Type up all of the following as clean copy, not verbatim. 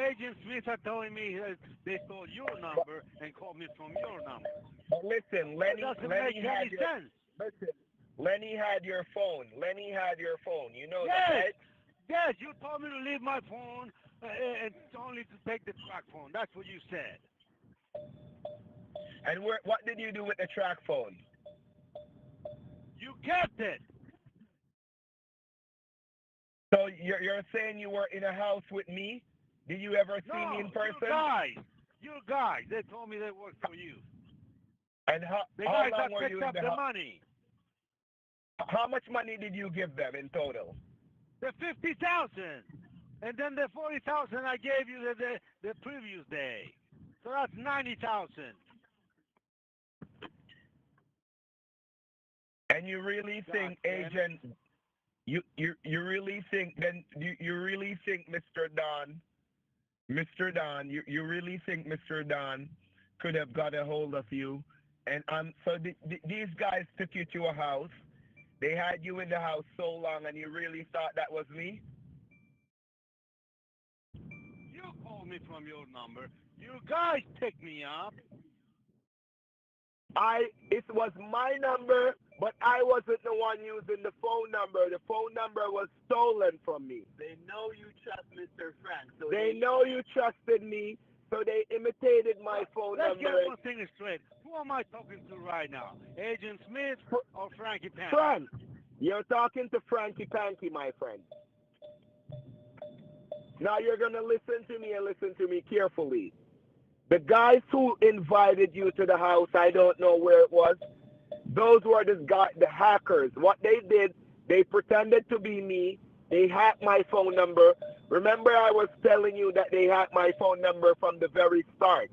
Agent Smith are telling me that they stole your number and called me from your number. But listen, That doesn't make any sense. Listen, Lenny had your phone. Lenny had your phone. You know that, Yes, right? yes, you told me to leave my phone and only to take the track phone. That's what you said. And what did you do with the track phone? You kept it. So you're saying you were in a house with me? Did you ever see me in person? You guys, they told me they worked for you. And how guys long that were you picked in up the the house? money. How much money did you give them in total? The 50,000, and then the 40,000 I gave you the previous day. So that's 90,000. And you really think, Agent? You really think then? You really think, Mr. Don, you really think Mr. Don could have got a hold of you? And so these guys took you to a house. They had you in the house so long, and you really thought that was me? You called me from your number. You guys picked me up. It was my number, but I wasn't the one using the phone number. The phone number was stolen from me. They know you trust Mr. Frank. So They know you trusted me, so they imitated my phone Let's number. get one thing straight. Who am I talking to right now? Agent Smith or Frankie Pan? Frank, you're talking to Frankie Panky, my friend. Now you're going to listen to me and listen to me carefully. The guys who invited you to the house, I don't know where it was, those were the hackers. What they did, they pretended to be me. They hacked my phone number. Remember I was telling you that they hacked my phone number from the very start.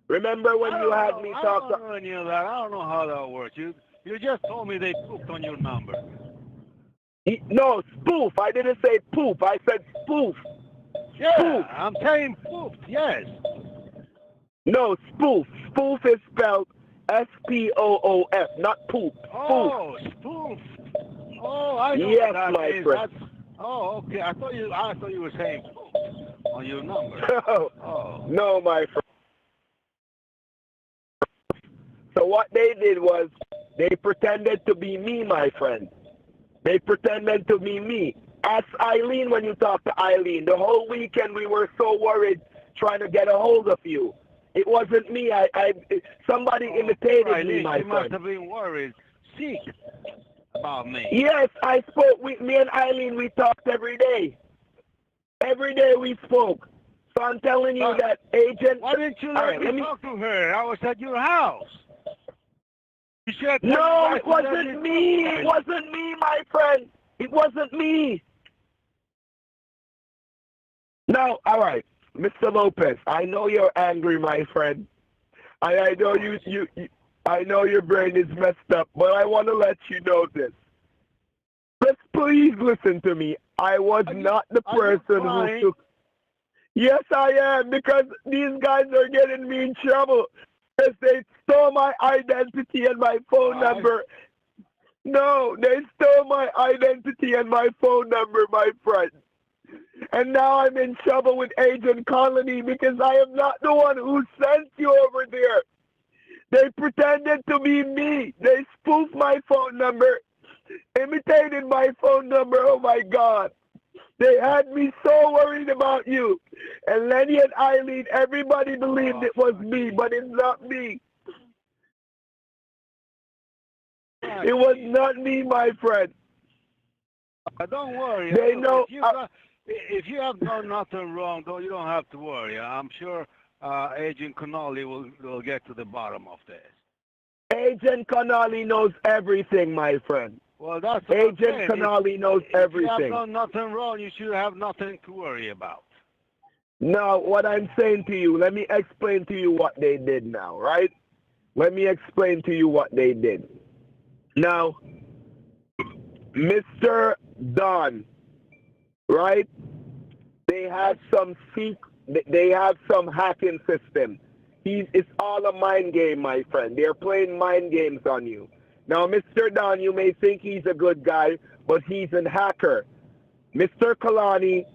Remember when you had me talk I don't know any of that. I don't know how that works. You just told me they pooped on your number. No, spoof. I didn't say poop. I said spoof. Yeah, spoof. I'm saying pooped, yes. No, spoof. Spoof is spelled S-P-O-O-F, not poop. Spoof. Oh, spoof. Oh, I know yes, what that my is. friend. Oh, okay. I thought you were saying poop on your number. No, my friend. So what they did was they pretended to be me, my friend. They pretended to be me. Ask Eileen when you talk to Eileen. The whole weekend we were so worried trying to get a hold of you. It wasn't me. Somebody imitated Eileen, me, my she friend. must have been worried, sick about me. Yes, I spoke with me and Eileen. We talked every day. Every day we spoke. So I'm telling you that Agent... Why didn't you let me talk to her? I was at your house. You should no, it wasn't me. It wasn't me, my friend. It wasn't me. No, all right. Mr. Lopez, I know you're angry, my friend. I know I know your brain is messed up, but I want to let you know this. Just please listen to me. I was not the person who took... Yes, I am, because these guys are getting me in trouble. Because they stole my identity and my phone number. No, they stole my identity and my phone number, my friend. And now I'm in trouble with Agent Canali because I am not the one who sent you over there. They pretended to be me. They spoofed my phone number, imitated my phone number. Oh, my God. They had me so worried about you. And Lenny and Eileen, everybody believed it was me, but it's not me. It was not me, my friend. Don't worry. They know. If you have done nothing wrong, you don't have to worry. I'm sure Agent Canali will get to the bottom of this. Agent Canali knows everything, my friend. Well, that's Agent Canali knows everything. If you have done nothing wrong, you should have nothing to worry about. Now, what I'm saying to you, let me explain to you what they did now, right? Let me explain to you what they did. Now, Mr. Don, right? They have some hacking system. It's all a mind game, my friend. They're playing mind games on you. Now, Mr. Don, you may think he's a good guy, but he's a hacker. Mr. Kalani,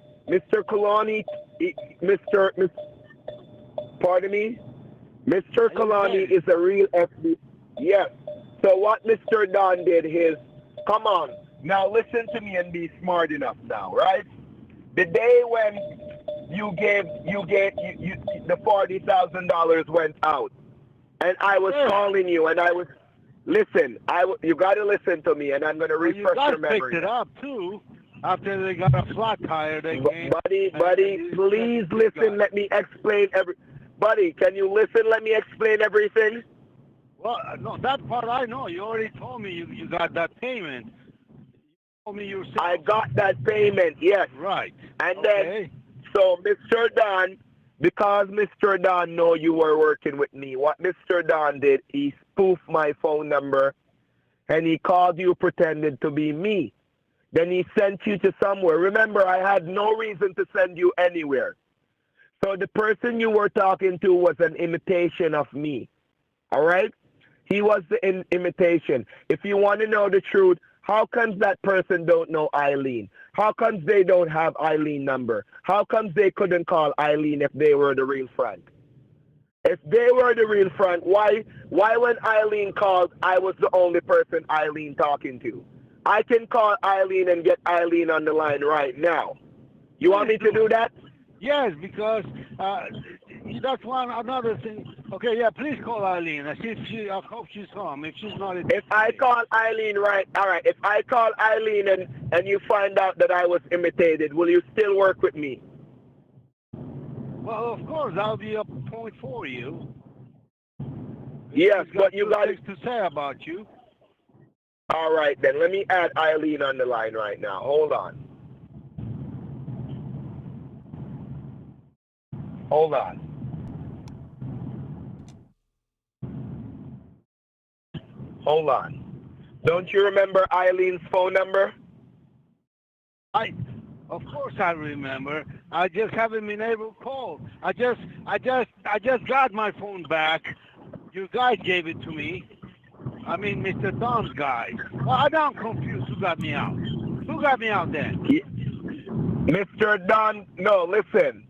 Mr. Pardon me? Mr. Are you Kalani there? is a real FBI. Yes. So what Mr. Don did is, come on, now listen to me and be smart enough now, right? The day when you the $40,000 went out, and I was Yeah. calling you, and I was listen. You got to listen to me, and I'm going to Well, you refresh guys your picked memory it now. up too. After they got a flat tire, they came Buddy, and you please you listen. guys. Let me explain every. Buddy, can you listen? Let me explain everything. Well, no, that part I know. You already told me you got that payment. You told me I yourself. got that payment, yes. Right. And then, Okay. so Mr. Don, because Mr. Don know you were working with me, what Mr. Don did, he spoofed my phone number and he called you pretended to be me. Then he sent you to somewhere. Remember, I had no reason to send you anywhere. So the person you were talking to was an imitation of me. All right? He was the imitation. If you want to know the truth, how comes that person don't know Eileen? How comes they don't have Eileen number? How comes they couldn't call Eileen if they were the real Frank? If they were the real Frank, why when Eileen called, I was the only person Eileen talking to? I can call Eileen and get Eileen on the line right now. You want Please me to do. do that? Yes, because that's one another thing. Okay, yeah. Please call Eileen. I hope she's home. If she's not, it's If I okay. call Eileen, right, all right, if I call Eileen and you find out that I was imitated, will you still work with me? Well, of course, that'll be a point for you. Yes, She's but got you good got things it. to say about you. All right, then let me add Eileen on the line right now. Hold on. Hold on. Hold on. Don't you remember Eileen's phone number? I, of course, I remember. I just haven't been able to call. I just got my phone back. Your guy gave it to me. I mean, Mr. Don's guy. Well, I'm confused. Who got me out? Who got me out then? Mr. Don, no, listen.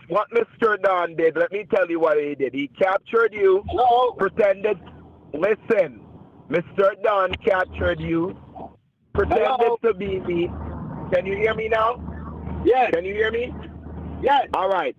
What Mr. Don did, let me tell you what he did. He captured you, Hello? pretended, listen, Mr. Don captured you, pretended Hello? to be me. Can you hear me now? Yes. Can you hear me? Yes. All right.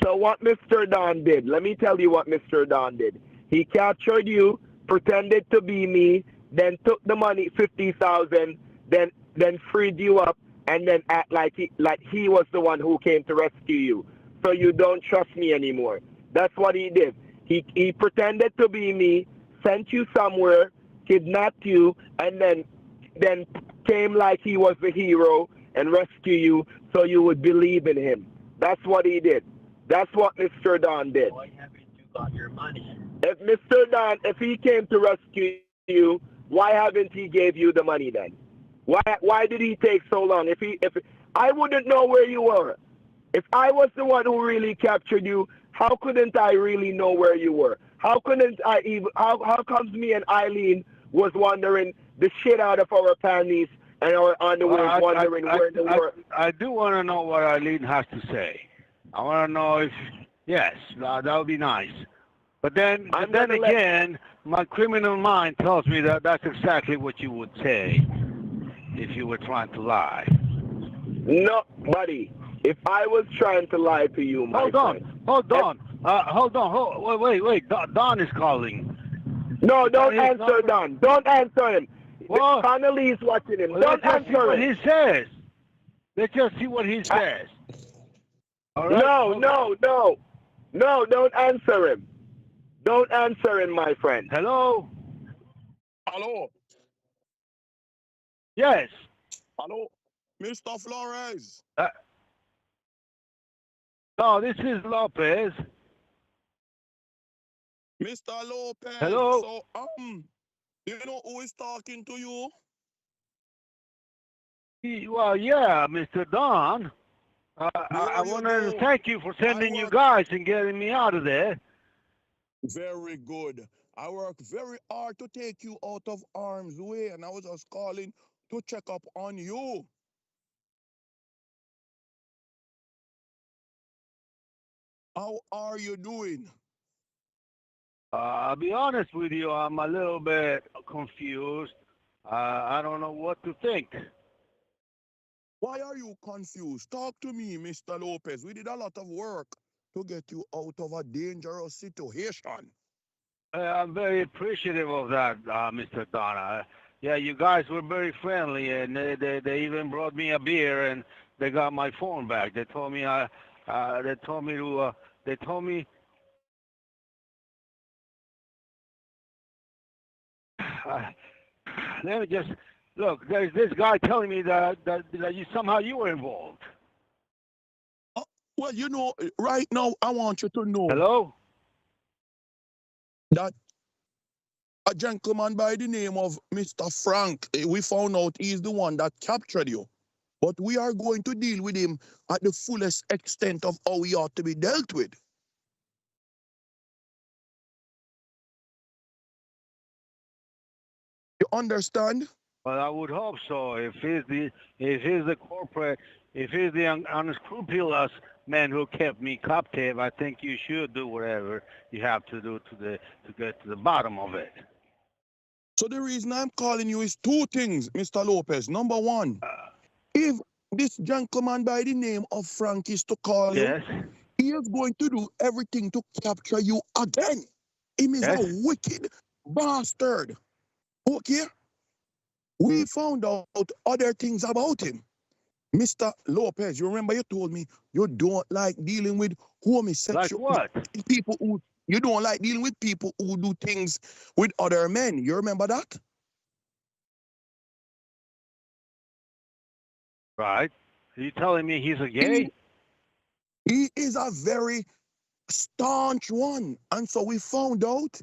So what Mr. Don did, let me tell you what Mr. Don did. He captured you, pretended to be me, then took the money, 50,000, then freed you up, and then act like he was the one who came to rescue you. So you don't trust me anymore. That's what he did. He pretended to be me, sent you somewhere, kidnapped you, and then came like he was the hero and rescue you so you would believe in him. That's what he did. That's what Mr. Don did. Why haven't you got your money? If Mr. Don, if he came to rescue you, why haven't he gave you the money then? Why did he take so long? If I wouldn't know where you were. If I was the one who really captured you, how couldn't I really know where you were? How couldn't I even? How comes me and Eileen was wondering the shit out of our panties and our Well, underwear, wondering where in the world? I do want to know what Eileen has to say. I want to know if, yes, that would be nice. But then again, my criminal mind tells me that that's exactly what you would say if you were trying to lie. No, buddy. If I was trying to lie to you, my friend. Hold on. Wait. Don is calling. No, Is that don't his answer number? Don. Don't answer him. Well, Canali is watching him. well, Don't let's just see answer what him. he says. Let's just see what he says. All right? No, don't answer him. Don't answer him, my friend. Hello? Hello, Yes. hello, Mr. Flores. No, this is Lopez. Mr. Lopez. Hello? So, you know who is talking to you? Well, yeah, Mr. Don. I There you want to go. thank you for I sending you work guys and getting me out of there. very good. I work very hard to take you out of harm's way, and I was just calling to check up on you. How are you doing? I'll be honest with you, I'm a little bit confused. I don't know what to think. Why are you confused? Talk to me, Mr. Lopez. We did a lot of work to get you out of a dangerous situation. I'm very appreciative of that, Mr. Donna. Yeah, you guys were very friendly, and they even brought me a beer, and they got my phone back. They told me they told me to they told me uh, let me just look. There's this guy telling me that you were involved. Uh, well, right now, I want you to know Hello? that a gentleman by the name of Mr. Frank, we found out he's the one that captured you. But we are going to deal with him at the fullest extent of how he ought to be dealt with. You understand? Well, I would hope so. If he's the unscrupulous man who kept me captive, I think you should do whatever you have to do to get to the bottom of it. So the reason I'm calling you is two things, Mr. Lopez. Number one, if this gentleman by the name of Frank is to call you, Yes, he is going to do everything to capture you again. Him is a yes. wicked bastard. Okay? We found out other things about him. Mr. Lopez, you remember you told me you don't like dealing with Like homosexual what? people who you don't like dealing with people who do things with other men. You remember that? Right? Are you telling me he's a He, gay? he is a very staunch one. And so we found out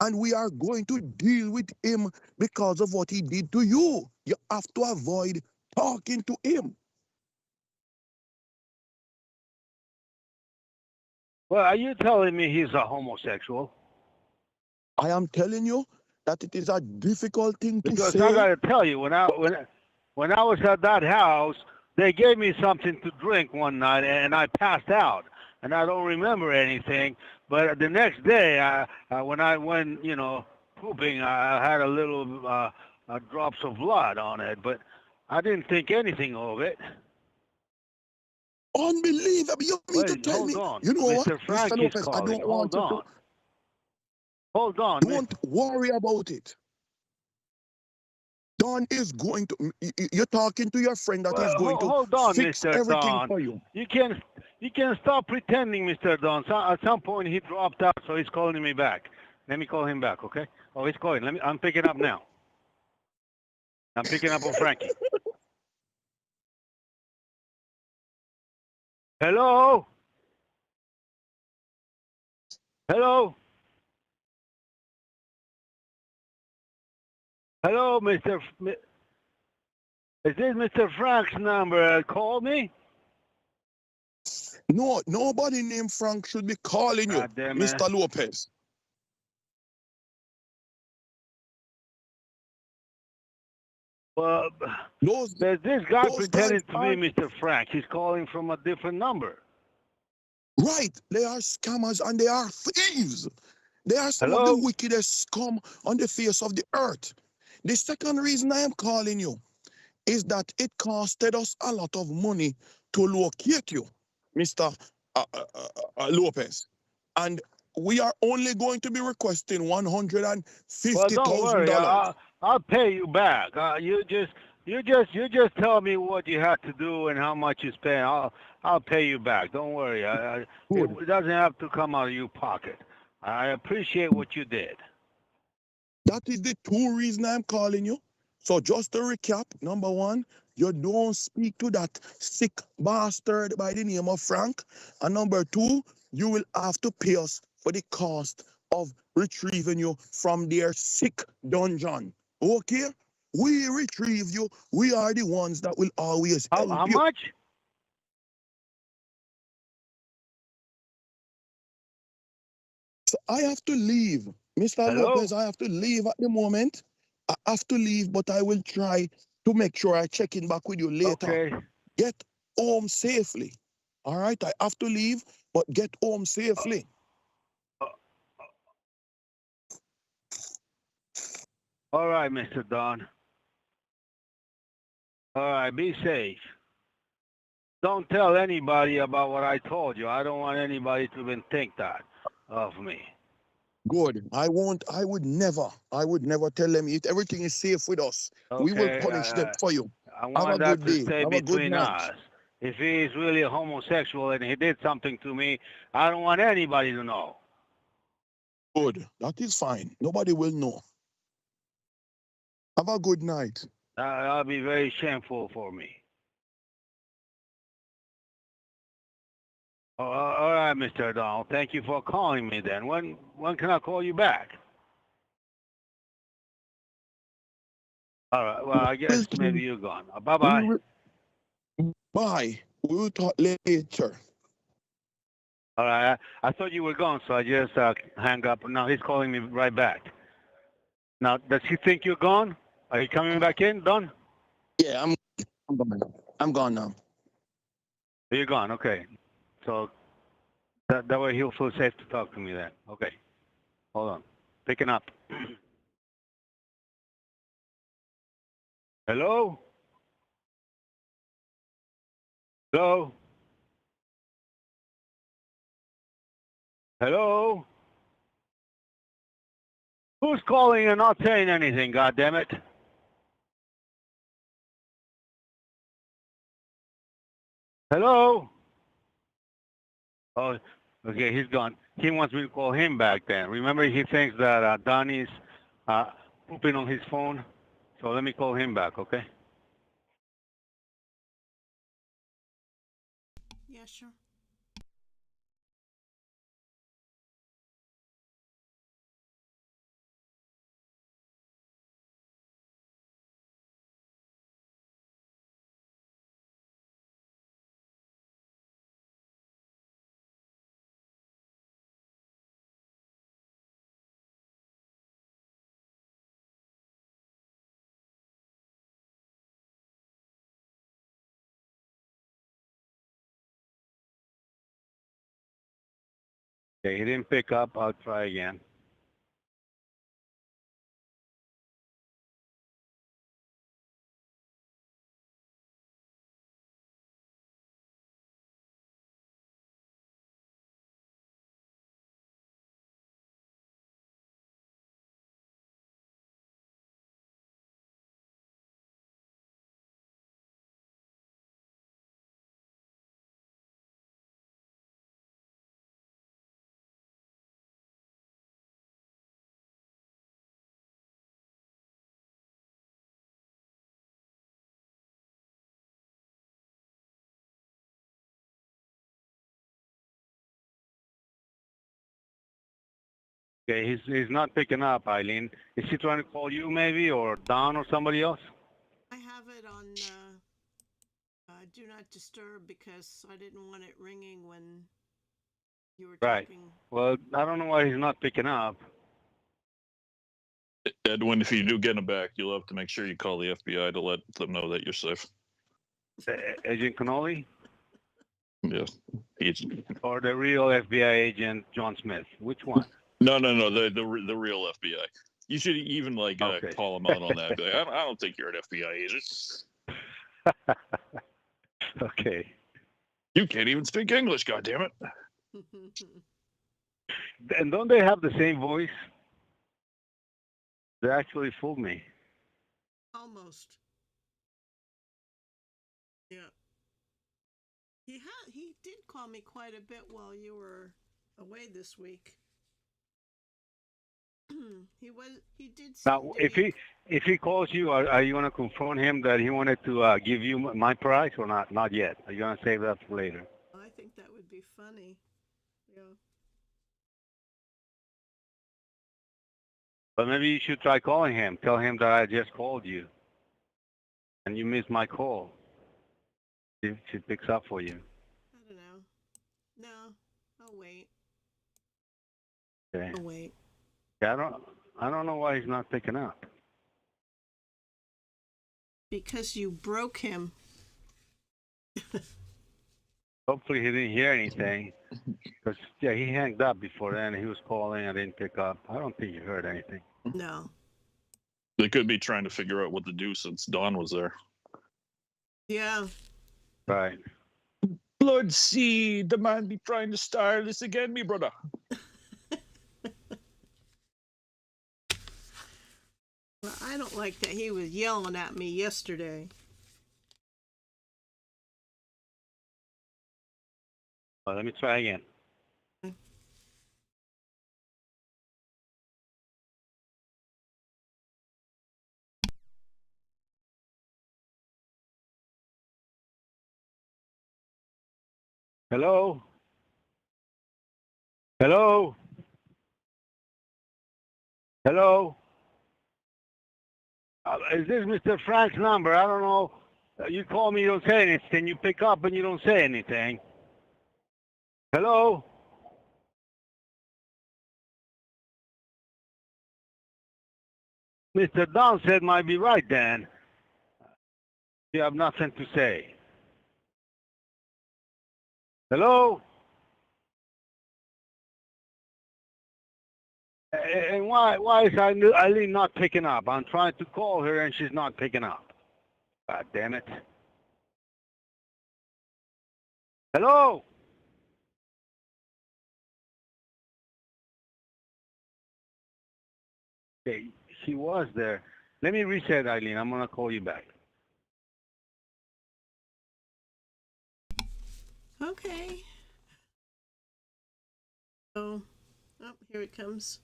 and we are going to deal with him because of what he did to you. You have to avoid talking to him. Well, are you telling me he's a homosexual? I am telling you that it is a difficult thing to Because I say. gotta tell you, when I was at that house, they gave me something to drink one night, and I passed out, and I don't remember anything. But the next day, when I went, pooping, I had a little drops of blood on it, but I didn't think anything of it. Unbelievable. You mean to Wait, tell hold me? on, You know what, Mr. Mr. Frank is Lopez, I calling. don't want you to, Hold on, Miss. don't worry about it. Don is going to, you're talking to your friend that Well, is going to hold on, fix Mr. everything Don. for you. You can stop pretending, Mr. Don. So, at some point he dropped out, so he's calling me back. Let me call him back, okay? Oh, he's calling. I'm picking up now. I'm picking up on Frankie. Hello? Hello? Hello, Mr. Is this Mr. Frank's number? Call me? No, nobody named Frank should be calling you, God damn it. Mr. Lopez. Well, Those, there's this guy those guys pretending to are, be Mr. Frank. He's calling from a different number. right, they are scammers and they are thieves. They are some of the Hello? wickedest scum on the face of the earth. The second reason I am calling you is that it costed us a lot of money to locate you, Mr. Lopez. And we are only going to be requesting Well, don't worry. $150,000. I'll pay you back. You just tell me what you have to do and how much you spend. I'll pay you back. Don't worry. Good. It doesn't have to come out of your pocket. I appreciate what you did. That is the two reasons I'm calling you. So just to recap, number one, you don't speak to that sick bastard by the name of Frank. And number two, you will have to pay us for the cost of retrieving you from their sick dungeon. Okay? We retrieve you. We are the ones that will always How help you. much? So I have to leave. Mr. Hello? Lopez, I have to leave at the moment. I have to leave, but I will try to make sure I check in back with you later. Okay. Get home safely. All right, I have to leave. but get home safely. All right, Mr. Don. All right, be safe. Don't tell anybody about what I told you. I don't want anybody to even think that of me. Good. I would never tell them if everything is safe with us. We will Okay, punish them for you. I Have a want that good to day. stay Have a good between night. us. If he is really a homosexual and he did something to me, I don't want anybody to know. Good. That is fine. Nobody will know. Have a good night. That'll be very shameful for me. All right, Mr. Donald. Thank you for calling me then. When can I call you back? All right. Well, I guess maybe you're gone. Bye-bye. Bye. We will talk later. All right. I thought you were gone, so I just hang up. Now he's calling me right back. Now, does he think you're gone? Are you coming back in, Don? Yeah, I'm gone. I'm gone now. You're gone. Okay. So that way he'll feel safe to talk to me then. Okay. Hold on. Picking up. Hello? Hello? Hello? Who's calling and not saying anything, goddammit? Hello? Oh, okay, he's gone. He wants me to call him back then. Remember, he thinks that Donnie's pooping on his phone. So let me call him back, okay? Yeah, sure. Okay, he didn't pick up. I'll try again. Okay, he's not picking up, Eileen. Is he trying to call you maybe, or Don or somebody else? I have it on Do Not Disturb because I didn't want it ringing when you were Right. talking. Well, I don't know why he's not picking up. Edwin, if you do get him back, you'll have to make sure you call the FBI to let them know that you're safe. Agent Canali? Yeah. He's... Or the real FBI agent, John Smith? Which one? No, the real FBI. You should even Okay. call him out on that. Be like, I don't think you're an FBI agent. Okay. You can't even speak English, goddammit. And don't they have the same voice? They actually fooled me. Almost. Yeah. He did call me quite a bit while you were away this week. He did Now, if he calls you, are you gonna confront him that he wanted to give you my price or not? Not yet. Are you gonna save that for later? I think that would be funny. Yeah. But maybe you should try calling him. Tell him that I just called you, and you missed my call. See if she picks up for you. I don't know. No, I'll wait. Okay. I'll wait. Yeah, I don't know why he's not picking up. Because you broke him. Hopefully he didn't hear anything. Because, yeah, he hanged up before then. He was calling. I didn't pick up. I don't think he heard anything. No. They could be trying to figure out what to do since Dawn was there. Yeah. Right. Blood seed, the man be trying to style this again, me brother. Well, I don't like that he was yelling at me yesterday. Well, let me try again. Hello? Hello? Hello? Is this Mr. Frank's number? I don't know. You call me, you don't say anything. You pick up and you don't say anything. Hello? Mr. Don said might be right then. You have nothing to say. Hello? And why is Eileen not picking up? I'm trying to call her and she's not picking up. God damn it. Hello? Okay, she was there. Let me reset, Eileen. I'm going to call you back. Okay. Oh, here it comes.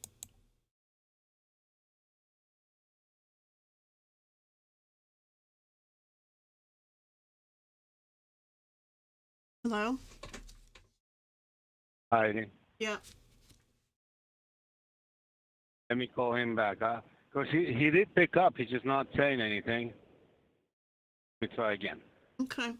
Hello? Eileen. Yeah. Let me call him back. Because he did pick up. He's just not saying anything. Let me try again. Okay.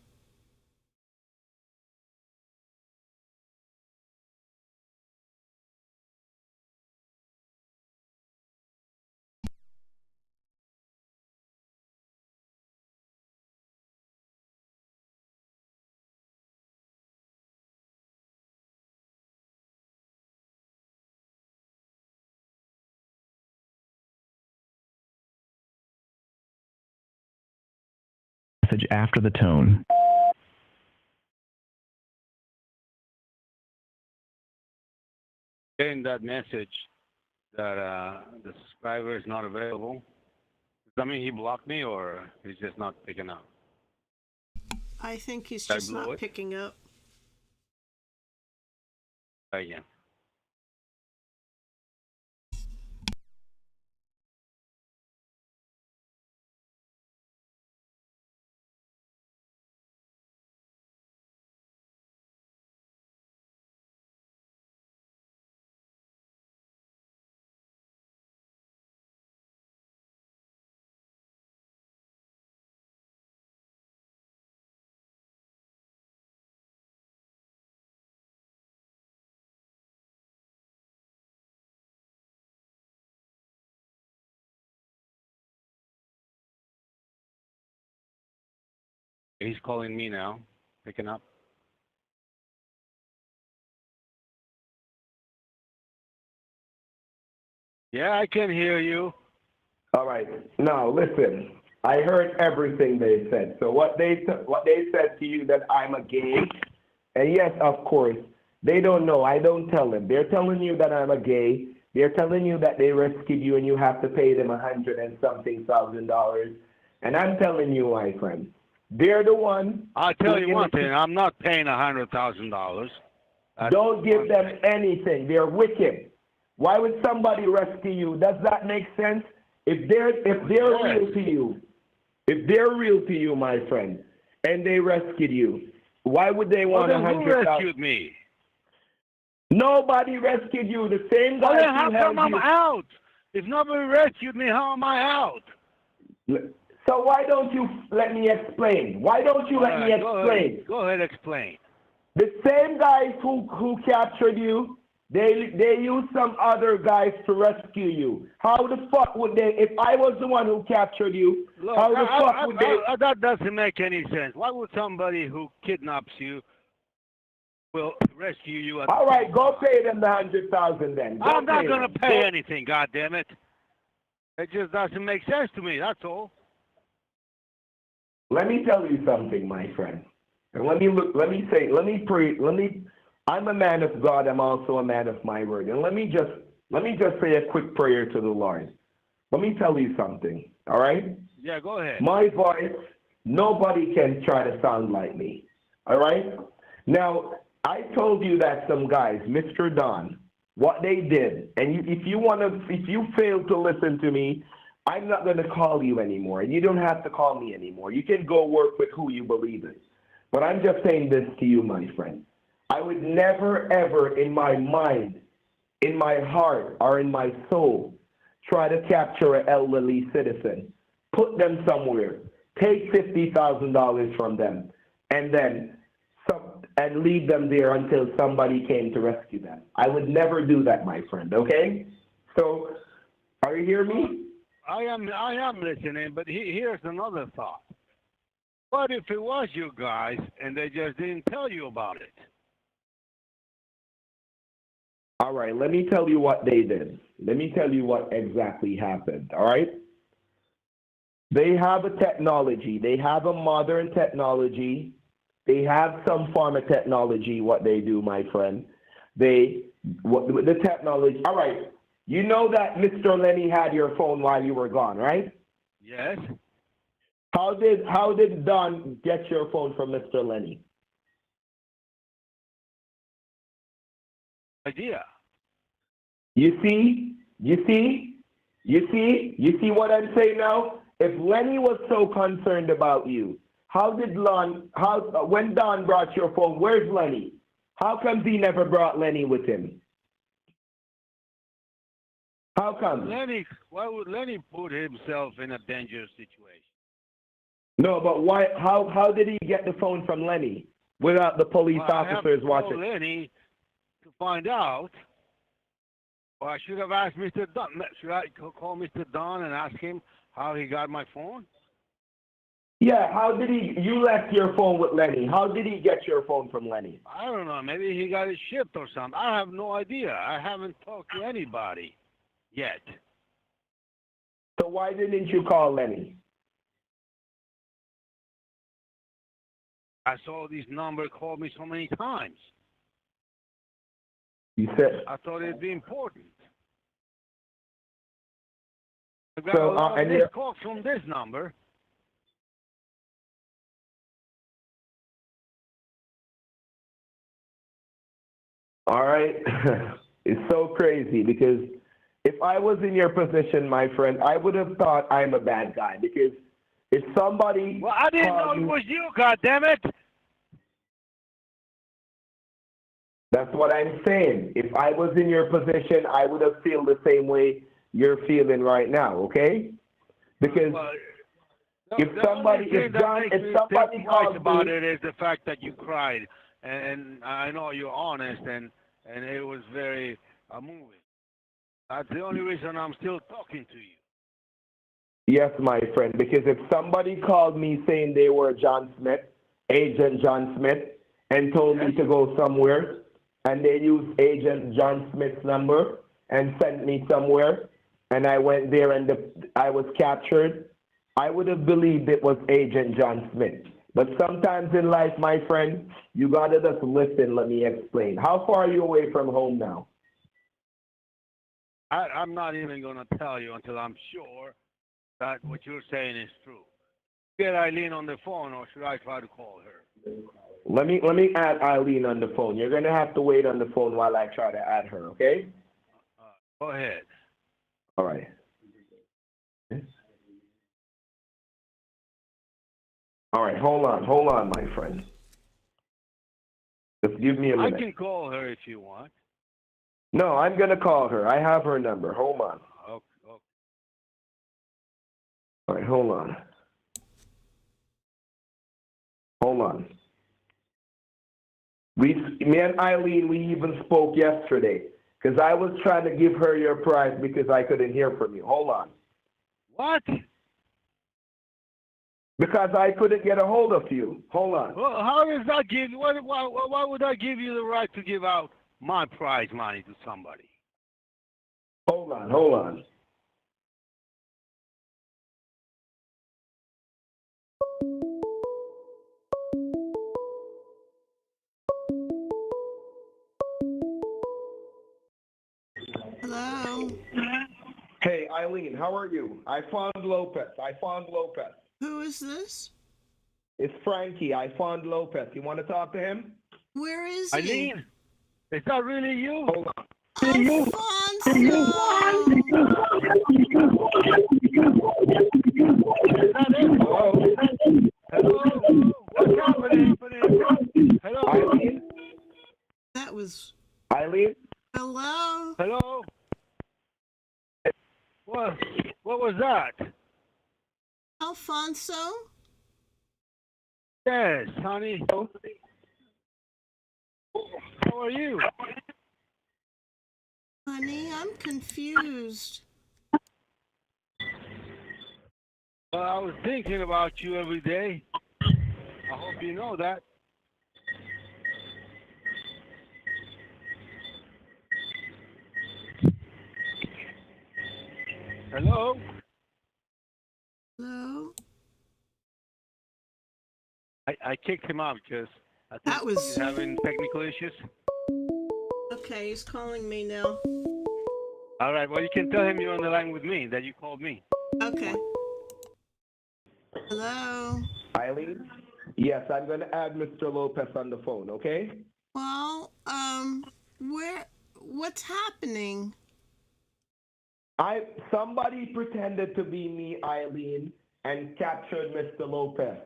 Message after the tone. Getting that message that the subscriber is not available. Does that mean he blocked me or he's just not picking up? I think he's Did I just blow not it? picking up. Try again. He's calling me now. Picking up. Yeah, I can hear you. All right. Now listen. I heard everything they said. So what they said to you that I'm a gay, and yes, of course, they don't know. I don't tell them. They're telling you that I'm a gay. They're telling you that they rescued you and you have to pay them $100 and something thousand. And I'm telling you, my friend, they're the one. I'll tell you one thing. I'm not paying $100,000. Don't give them anything. They're wicked. Why would somebody rescue you? Does that make sense? If they're real to you, my friend, and they rescued you, why would they want who rescued me? Nobody rescued you. The same guy then how who held come I'm you. out? If nobody rescued me, how am I out? So why don't you let me explain? Why don't you let me explain? Go ahead, explain. The same guys who captured you, they used some other guys to rescue you. How the fuck would they, if I was the one who captured you, Look, how the fuck would they? That doesn't make any sense. Why would somebody who kidnaps you will rescue you. At All right, go pay them the 100,000 then. I'm not pay going to them. pay anything, goddammit. It just doesn't make sense to me, that's all. Let me tell you something, my friend. And I'm a man of God, I'm also a man of my word. And let me just say a quick prayer to the Lord. Let me tell you something, all right? Yeah, go ahead. My voice, nobody can try to sound like me, all right? Now, I told you that some guys, Mr. Don, what they did, and if you fail to listen to me, I'm not going to call you anymore, and you don't have to call me anymore. You can go work with who you believe in. But I'm just saying this to you, my friend. I would never, ever in my mind, in my heart, or in my soul, try to capture an elderly citizen, put them somewhere, take $50,000 from them, and then leave them there until somebody came to rescue them. I would never do that, my friend, okay? So, are you hearing me? I am listening, but here's another thought. What if it was you guys and they just didn't tell you about it? All right, let me tell you what they did. Let me tell you what exactly happened, all right? They have a technology. They have a modern technology. They have some form of technology, what they do, my friend. The technology, all right, you know that Mr. Lenny had your phone while you were gone, right? Yes. How did Don get your phone from Mr. Lenny? Idea. You see what I'm saying now? If Lenny was so concerned about you, when Don brought your phone, where's Lenny? How come he never brought Lenny with him? How come? Why would Lenny put himself in a dangerous situation? No, but why? How did he get the phone from Lenny without the police officers watching? Lenny to find out. Well, I should have asked Mr. Don. Should I call Mr. Don and ask him how he got my phone? Yeah, how did you left your phone with Lenny. How did he get your phone from Lenny? I don't know. Maybe he got it shipped or something. I have no idea. I haven't talked to anybody yet. So why didn't you call Lenny? I saw this number call me so many times. You said. I thought it'd be important. I got So, a lot of and missed calls from this number. All right. It's so crazy because if I was in your position, my friend, I would have thought I'm a bad guy because if somebody... Well, I didn't know it was you, goddammit! That's what I'm saying. If I was in your position, I would have felt the same way you're feeling right now, okay? Because if somebody calls about it is the fact that you cried, and I know you're honest, and it was very moving. That's the only reason I'm still talking to you. Yes, my friend, because if somebody called me saying they were John Smith, Agent John Smith, and told me to go somewhere, and they used Agent John Smith's number and sent me somewhere, and I went there and I was captured, I would have believed it was Agent John Smith. But sometimes in life, my friend, you gotta just listen, let me explain. How far are you away from home now? I'm not even going to tell you until I'm sure that what you're saying is true. Get Eileen on the phone, or should I try to call her? Let me add Eileen on the phone. You're going to have to wait on the phone while I try to add her, okay? Go ahead. All right. All right, hold on, my friend. Just give me a minute. I can call her if you want. No, I'm going to call her. I have her number. Hold on. Okay. All right, hold on. Me and Eileen, we even spoke yesterday because I was trying to give her your prize because I couldn't hear from you. Hold on. What? Because I couldn't get a hold of you. Hold on. Well, how does that give you? Why would I give you the right to give out my prize money to somebody? Hold on. Hold on. Hello? Hey, Eileen, how are you? I found Lopez. Who is this? It's Frankie. I found Lopez. You want to talk to him? Where is he? Eileen, is that really you? Hold on. Alfonso! Is that it? Hello? Hello? What's happening? Hello? Eileen? That was... Eileen? Hello? Hello? What was that? Alfonso? Yes, honey. How are you? Honey, I'm confused. Well, I was thinking about you every day. I hope you know that. Hello? Hello? I kicked him out because I think That was- he's having technical issues. Okay, he's calling me now. All right, well, you can tell him you're on the line with me, that you called me. Okay. Hello? Eileen? Yes, I'm going to add Mr. Lopez on the phone, okay? Well, what's happening? Somebody pretended to be me, Eileen, and captured Mr. Lopez.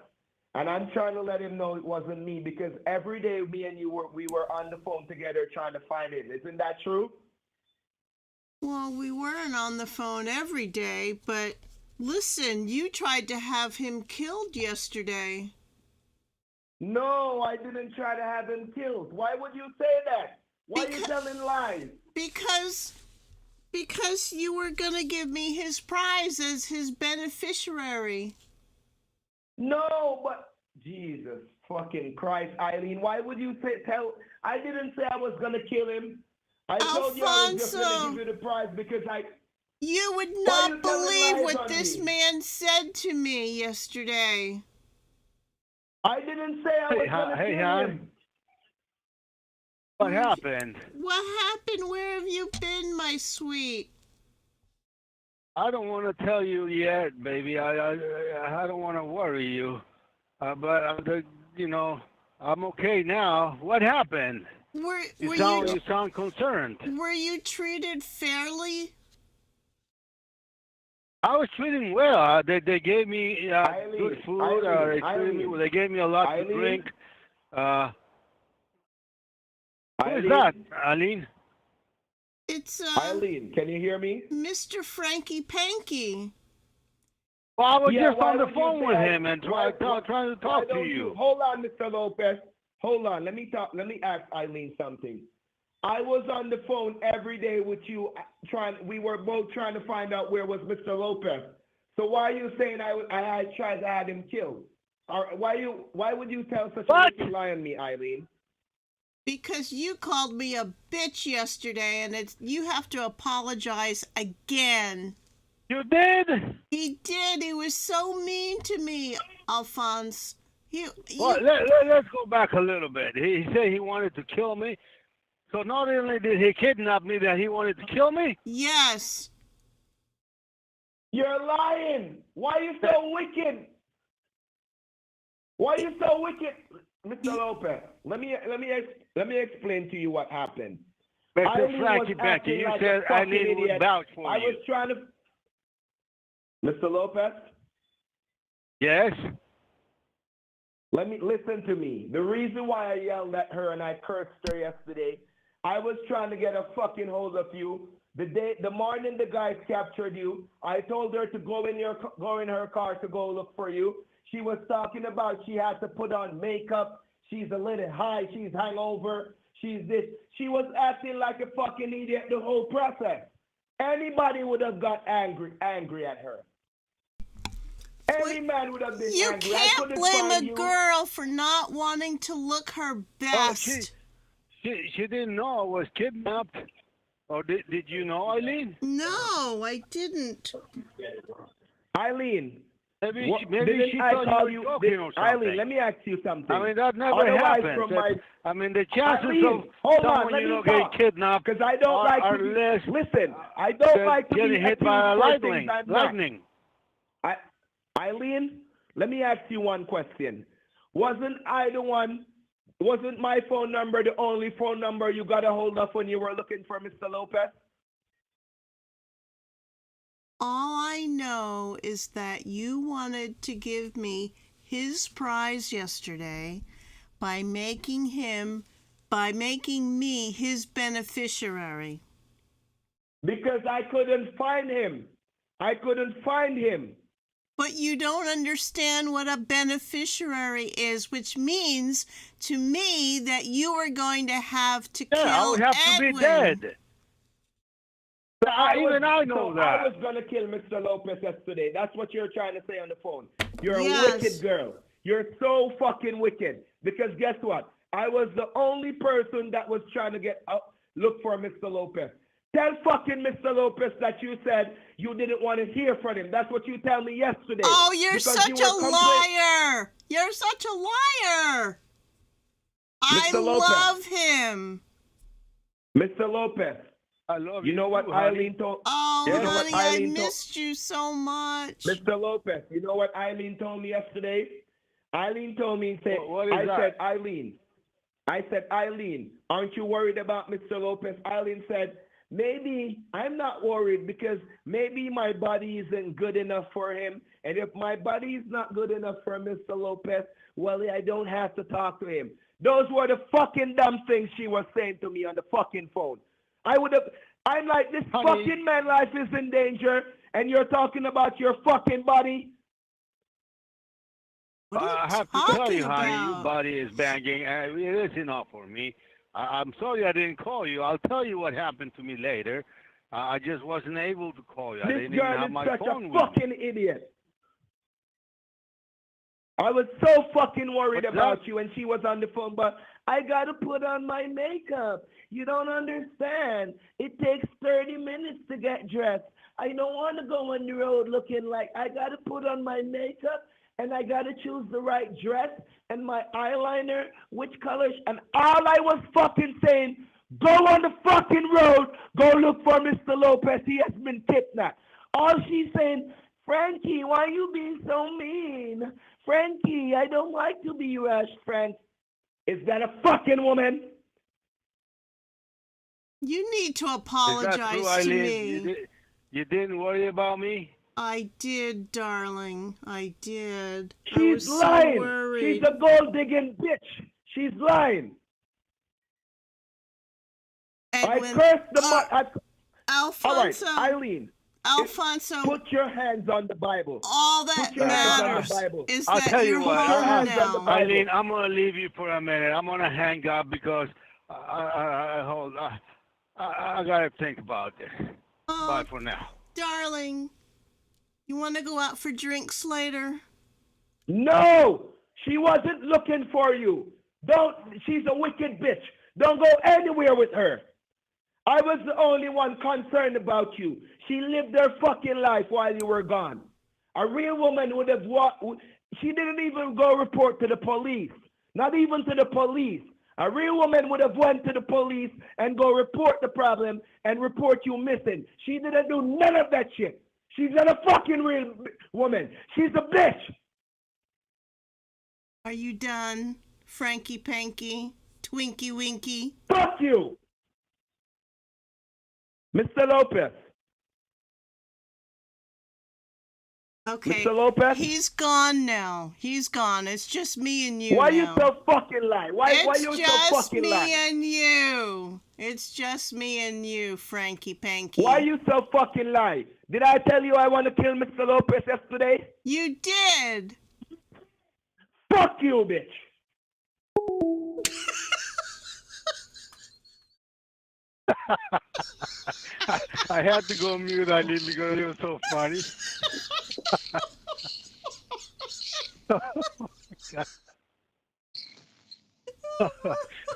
And I'm trying to let him know it wasn't me because every day me and we were on the phone together trying to find him. Isn't that true? Well, we weren't on the phone every day, but listen, you tried to have him killed yesterday. No, I didn't try to have him killed. Why would you say that? Why are you telling lies? Because you were going to give me his prize as his beneficiary. No, but Jesus fucking Christ, Eileen, why would you I didn't say I was going to kill him. I told you I was just going to give you the prize because You would not believe what this man said to me yesterday. I didn't say I was going to kill him. What happened? What happened? Where have you been, my sweet? I don't want to tell you yet, baby. I don't want to worry you. But you know, I'm okay now. What happened? You sound concerned. Were you treated fairly? I was treating well. They gave me good food. They gave me a lot to drink. Who is that, Eileen? It's Eileen, can you hear me? Mr. Frankie Panky. Well, I was just on the phone with him and trying to talk to you. Hold on, Mr. Lopez. Hold on. Let me ask Eileen something. I was on the phone every day with you. We were both trying to find out where was Mr. Lopez. So why are you saying I tried to have him killed? Or why would you tell such a wicked lie on me, Eileen? Because you called me a bitch yesterday, and you have to apologize again. You did? He did. He was so mean to me, Alphonse. Well, let's go back a little bit. He said he wanted to kill me. So not only did he kidnap me, that he wanted to kill me? Yes. You're lying. Why are you so wicked? Why are you so wicked, Mr. Lopez? Let me explain to you what happened. Mr. Frankie Becky, you said Eileen would vouch for you. I was trying to... Mr. Lopez? Yes? Listen to me. The reason why I yelled at her and I cursed her yesterday, I was trying to get a fucking hold of you. The morning the guys captured you, I told her to go in her car to go look for you. She was talking about she had to put on makeup. She's a little high. She's hangover. She's this. She was acting like a fucking idiot the whole process. Anybody would have got angry at her. any man would have been You angry. I can't couldn't blame find a you. girl for not wanting to look her Oh, best. she didn't know I was kidnapped. Or did you know, Eileen? No, I didn't. Eileen, Maybe what, she, maybe didn't she I thought call you you? were joking or something. Eileen, let me ask you something. I mean, that never Otherwise, happens. from my I mean, the chances Eileen, of hold on, someone let you me know talk. getting kidnapped because I don't like are to be, less listen, I don't than like to be getting hit accused by a for lightning. things I'm not. Lightning. Eileen, let me ask you one question. Wasn't my phone number the only phone number you got a hold of when you were looking for Mr. Lopez? All I know is that you wanted to give me his prize yesterday by making me his beneficiary. Because I couldn't find him. But you don't understand what a beneficiary is, which means to me that you are going to have to Yeah, I kill would have Edwin. to be dead. Even I know that. I was going to kill Mr. Lopez yesterday. That's what you're trying to say on the phone. You're Yes. a wicked girl. You're so fucking wicked. Because guess what? I was the only person that was trying to look for Mr. Lopez. Tell fucking Mr. Lopez that you said you didn't want to hear from him. That's what you tell me yesterday. Oh, you're Because such you a were liar. You're such a liar. I Mr. Lopez. love him. Mr. Lopez, I love you know what too, honey. Eileen told Oh, You know what honey, I Eileen told- missed you so much. Mr. Lopez, you know what Eileen told me yesterday? Eileen told me, What is that? I said, Eileen, aren't you worried about Mr. Lopez? Eileen said, maybe I'm not worried because maybe my body isn't good enough for him. And if my body is not good enough for Mr. Lopez, well, I don't have to talk to him. Those were the fucking dumb things she was saying to me on the fucking phone. I'm like, this Honey. fucking man life is in danger, and you're talking about your fucking body? What are you I have to tell talking you, honey, your about? body is banging. It is enough for me. I'm sorry I didn't call you. I'll tell you what happened to me later. I just wasn't able to call you. I This didn't even girl have is my such phone a with me. fucking idiot. I was so fucking worried What's about that? you, and she was on the phone, but I got to put on my makeup. You don't understand. It takes 30 minutes to get dressed. I don't want to go on the road looking like I got to put on my makeup, and I got to choose the right dress and my eyeliner, which colors. And all I was fucking saying, go on the fucking road, go look for Mr. Lopez. He has been kidnapped. All she's saying, Frankie, why are you being so mean? Frankie, I don't like to be rushed, Frank. Is that a fucking woman? You need to Is that apologize true, to Eileen? me. You didn't worry about me? I did, darling. I did. I She's was lying. so worried. She's a gold digging bitch. She's lying. Edwin, I cursed the all right, Alfonso, Eileen, Alfonso, put your hands on the Bible. all that Put your hands on the matters Bible. is I'll that tell you you're what, home hands on the now. Bible. Eileen, I'm going to leave you for a minute. I'm going to hang up because I got to think about this. Oh, Bye for now. darling, you want to go out for drinks later? No, she wasn't looking for you. She's a wicked bitch. Don't go anywhere with her. I was the only one concerned about you. She lived her fucking life while you were gone. A real woman would have she didn't even go report to the police. Not even to the police. A real woman would have went to the police and go report the problem and report you missing. She didn't do none of that shit. She's not a fucking real woman. She's a bitch. Are you done, Frankie Panky, Twinkie Winky? Fuck you. Mr. Lopez. Okay. Mr. Lopez? He's gone now. He's gone. It's just me and you Why now. you so fucking lie? Why you so It's just fucking me lie? and you. It's just me and you, Frankie Panky. Why you so fucking lie? Did I tell you I want to kill Mr. Lopez yesterday? You did. Fuck you, bitch. I had to go mute, Eileen, because it was so funny.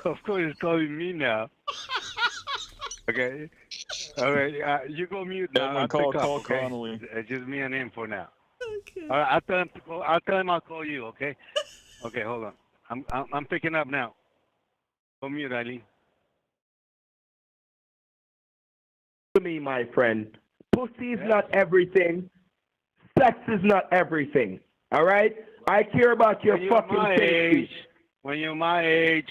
Of course, it's calling me now. Okay. All right. You go mute now. Everyone I'll call pick up, okay? Connolly. It's just me and him for now. Okay. All right. I'll tell him to call. I'll tell him I'll call you. Okay. Okay. Hold on. I'm picking up now. Go mute, Eileen. To me, my friend, pussy is not everything. Sex is not everything. All right? I care about your When fucking safety. When you're my age,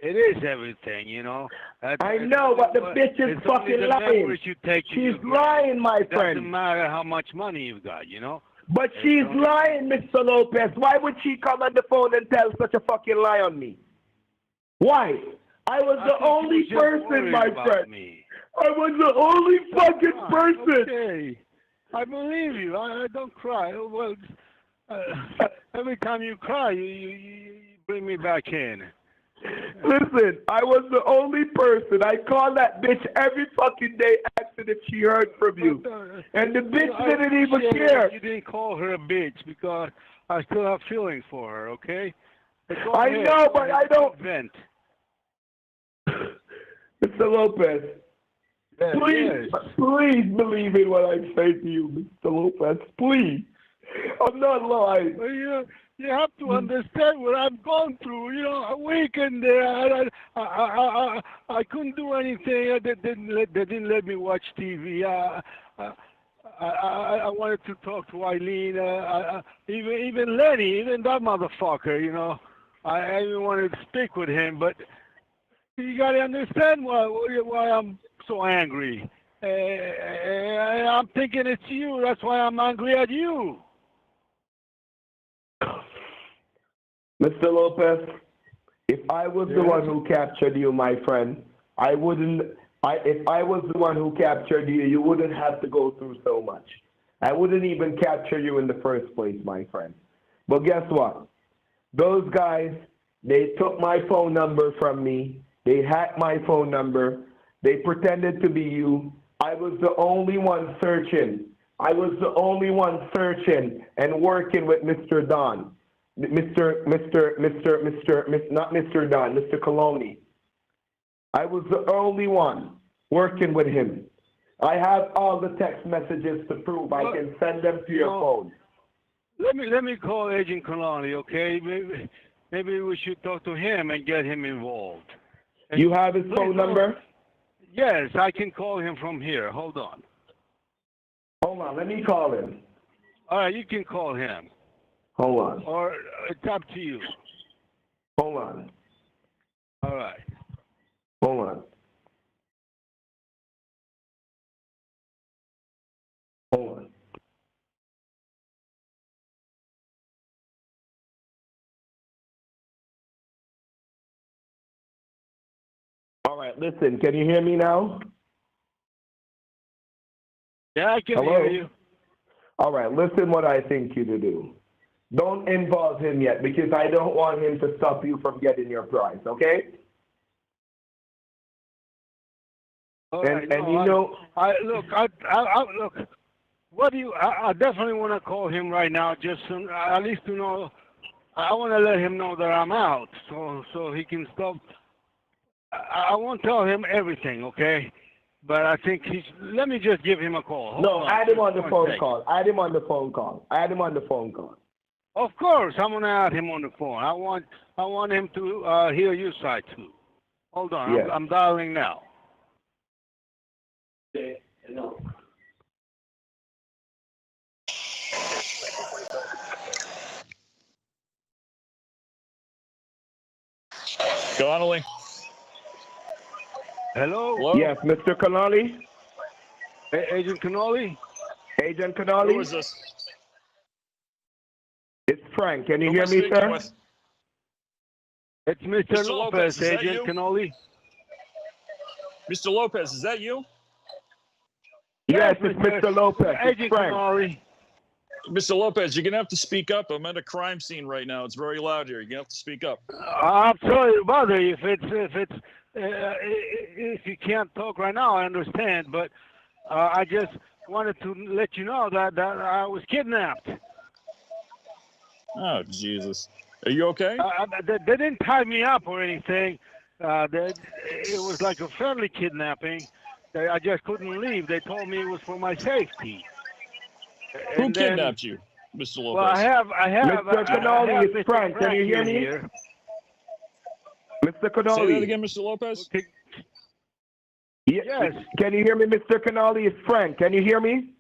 it is everything, you know. I know, but the bitch is it's only fucking the lying. numbers you take to She's your grave. lying, my It doesn't friend. matter how much money you've got, you know. But she's lying, Mr. Lopez. Why would she come on the phone and tell such a fucking lie on me? Why? I was I the think you only were just person, worried my about friend. me. I was the only fucking person. Okay. I believe you. I don't cry. Well, every time you cry, you bring me back in. Listen, I was the only person. I called that bitch every fucking day asking if she heard from you. And the bitch didn't even care. You didn't call her a bitch because I still have feelings for her, okay? I know, but I don't. Vent. Mr. Lopez, please, please believe in what I say to you, Mr. Lopez. Please. I'm not lying. Well, you have to understand what I've gone through. You know, a weekend there, I couldn't do anything. They didn't let me watch TV. I wanted to talk to Eileen. Even Lenny, even that motherfucker. You know, I even wanted to speak with him. But you got to understand why I'm so angry. I'm thinking it's you. That's why I'm angry at you. Mr. Lopez, if I was the one who captured you, my friend, I wouldn't. If I was the one who captured you, you wouldn't have to go through so much. I wouldn't even capture you in the first place, my friend. But guess what? Those guys, they took my phone number from me. They hacked my phone number. They pretended to be you. I was the only one searching. I was the only one searching and working with Mr. Don. Not Mr. Don, Mr. Canali. I was the only one working with him. I have all the text messages to prove. I can send them to your phone. Let me call Agent Canali, okay? Maybe we should talk to him and get him involved. You have his phone number? Yes, I can call him from here. Hold on. Hold on, let me call him. All right, you can call him. Hold on. Or it's up to you. Hold on. All right. Hold on. Hold on. All right, listen, can you hear me now? Yeah, I can hear you. All right, listen what I think you to do. Don't involve him yet because I don't want him to stop you from getting your prize, okay? Right, look. What do you? I definitely want to call him right now, just at least to know. I want to let him know that I'm out, so he can stop. I won't tell him everything, okay? But I think let me just give him a call. Add him on the phone call. Add him on the phone call. Add him on the phone call. Of course, I'm gonna add him on the phone. I want him to hear your side too. Hold on, Yeah. I'm dialing now. No. Connolly. Hello? Hello? Yes, Mr. Canali? Agent Canali? Agent Canali? Who is this? It's Frank. Can you Who am I hear me, speaking sir? with? It's Mr. Mr. Lopez, Lopez, is that Agent you? Canali. Mr. Lopez, is that you? Yes, it's Mr. Lopez. It's Agent Frank. Canali. Mr. Lopez, you're going to have to speak up. I'm at a crime scene right now. It's very loud here. You're going to have to speak up. I'm sorry to bother you if you can't talk right now. I understand, but I just wanted to let you know that I was kidnapped. Oh, Jesus. Are you okay? They didn't tie me up or anything. It was like a friendly kidnapping. I just couldn't leave. They told me it was for my safety. Who kidnapped you, Mr. Lopez? Well, I have Mr. Canali, it's Mr. Frank. Can you hear me? Here. Mr. Canali. Say that again, Mr. Lopez. Yes. Can you hear me, Mr. Canali? It's Frank. Can you hear me?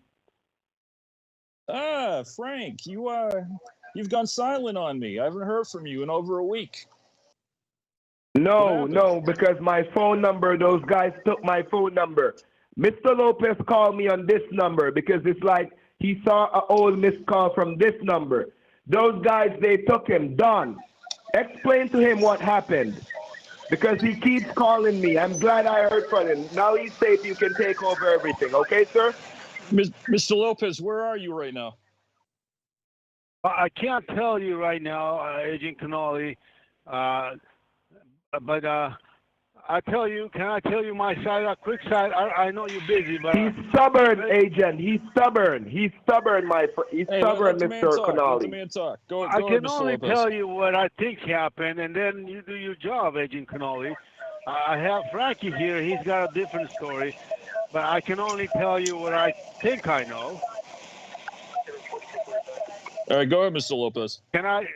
Ah, Frank, you've gone silent on me. I haven't heard from you in over a week. No, because my phone number, those guys took my phone number. Mr. Lopez called me on this number because it's like he saw an old missed call from this number. Those guys, they took him. Don, explain to him what happened because he keeps calling me. I'm glad I heard from him. Now he's safe. You can take over everything. Okay, sir? Mr. Lopez, where are you right now? I can't tell you right now, Agent Canali, but I tell you, can I tell you my side, a quick side? I know you're busy, but he's stubborn, Agent. He's stubborn. He's stubborn, He's stubborn, Mr. Canali. Let the man talk. Go I ahead, can Mr. only Lopez. tell you what I think happened, and then you do your job, Agent Canali. I have Frankie here. He's got a different story, but I can only tell you what I think I know. All right, go ahead, Mr. Lopez. Can I?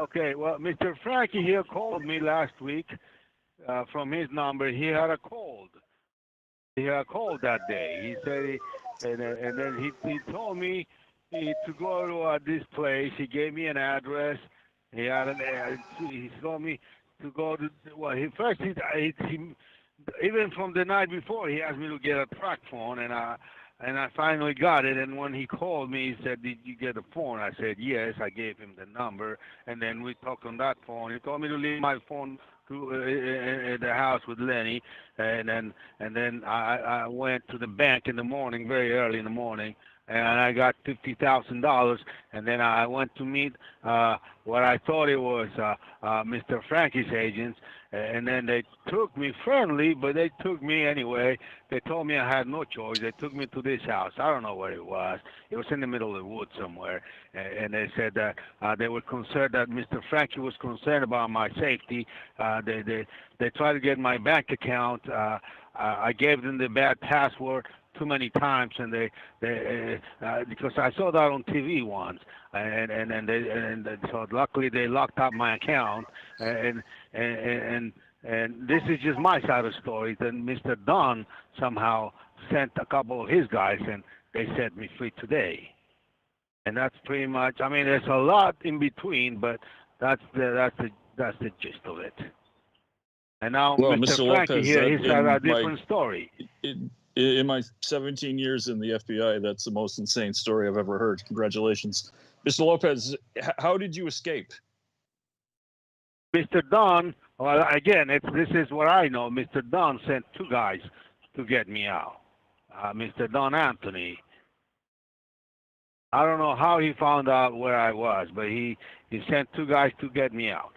Okay, well, Mr. Frankie here called me last week from his number. He had a cold. He had a cold that day. He said, and then he told me to go to this place. He gave me an address. He told me to go to. Well, he even from the night before, he asked me to get a track phone, and I finally got it. And when he called me, he said, "Did you get a phone?" I said, "Yes." I gave him the number, and then we talked on that phone. He told me to leave my phone at the house with Lenny, and then I went to the bank in the morning, very early in the morning, and I got $50,000. And then I went to meet what I thought it was Mr. Frankie's agents. And then they took me friendly, but they took me anyway. They told me I had no choice. They took me to this house. I don't know where it was. It was in the middle of the woods somewhere. And they said that they were concerned that Mr. Frankie was concerned about my safety. They tried to get my bank account. I gave them the bad password too many times, and they because I saw that on TV once, and so luckily they locked up my account, and this is just my side of the story. Then Mr. Don somehow sent a couple of his guys, and they set me free today, and that's pretty much. I mean, there's a lot in between, but that's the gist of it. And now Well, Mr. Frankie Lopez, here, he's got a different story. In my 17 years in the FBI, that's the most insane story I've ever heard. Congratulations. Mr. Lopez, how did you escape? Mr. Don, well, again, this is what I know. Mr. Don sent two guys to get me out. Mr. Don Anthony. I don't know how he found out where I was, but he sent two guys to get me out.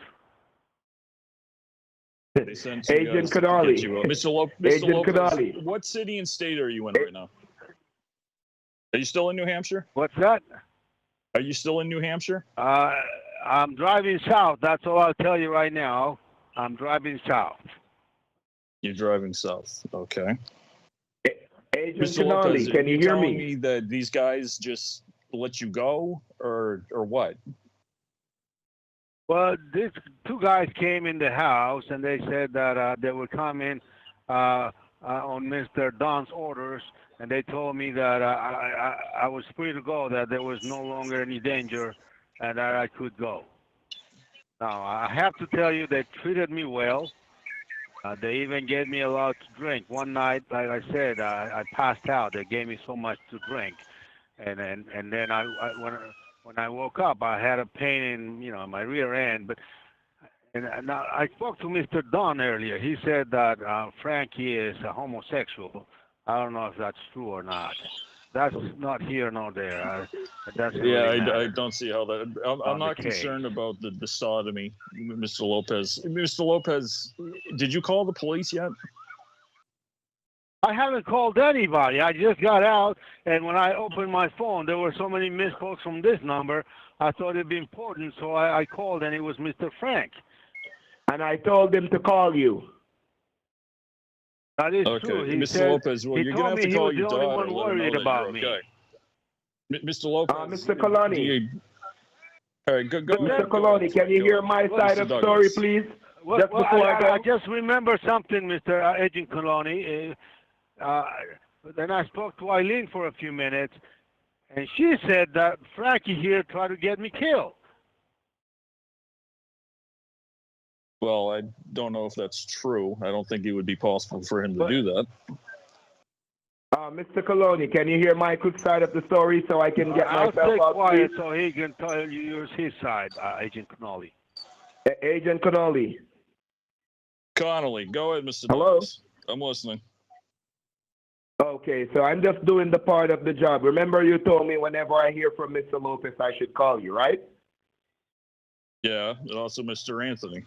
Agent Canali. Mr. Agent Lopez, Canali. what city and state are you in right now? Are you still in New Hampshire? What's that? Are you still in New Hampshire? I'm driving south. That's all I'll tell you right now. I'm driving south. You're driving south. Okay. Agent Mr. Canali, Lopez, can you hear telling me? me that these guys just let you go, or what? Well, these two guys came in the house, and they said that they would come in on Mr. Don's orders, and they told me that I was free to go, that there was no longer any danger, and that I could go. Now, I have to tell you, they treated me well. They even gave me a lot to drink. One night, like I said, I passed out. They gave me so much to drink, and then when I woke up, I had a pain in my rear end. And now I spoke to Mr. Don earlier. He said that Frankie is a homosexual. I don't know if that's true or not. That's not here nor there. I don't see how that. I'm not concerned about the sodomy, Mr. Lopez. Mr. Lopez, did you call the police yet? I haven't called anybody. I just got out, and when I opened my phone, there were so many missed calls from this number. I thought it'd be important, so I called, and it was Mr. Frank. And I told him to call you. That is Okay, true. He Mr. said, Lopez, well, he you're going to told have me to he call was your the only daughter one and let her know worried that about you're me. okay. Mr. Lopez. Mr. Kalani. All right, go Mr. ahead. Coloni, can you hear my side of the story, please? Just before I go. I just remember something, Mr. Agent Canali. Then I spoke to Eileen for a few minutes, and she said that Frankie here tried to get me killed. Well, I don't know if that's true. I don't think it would be possible for him to do that. Mr. Coloni, can you hear my quick side of the story so I can get I'll myself stay out, quiet please? so he can tell you his side, Agent Canali. Agent Canali. Connolly, go ahead, Mr. Hello? Douglas. I'm listening. Okay, so I'm just doing the part of the job. Remember you told me whenever I hear from Mr. Lopez, I should call you, right? Yeah, and also Mr. Anthony.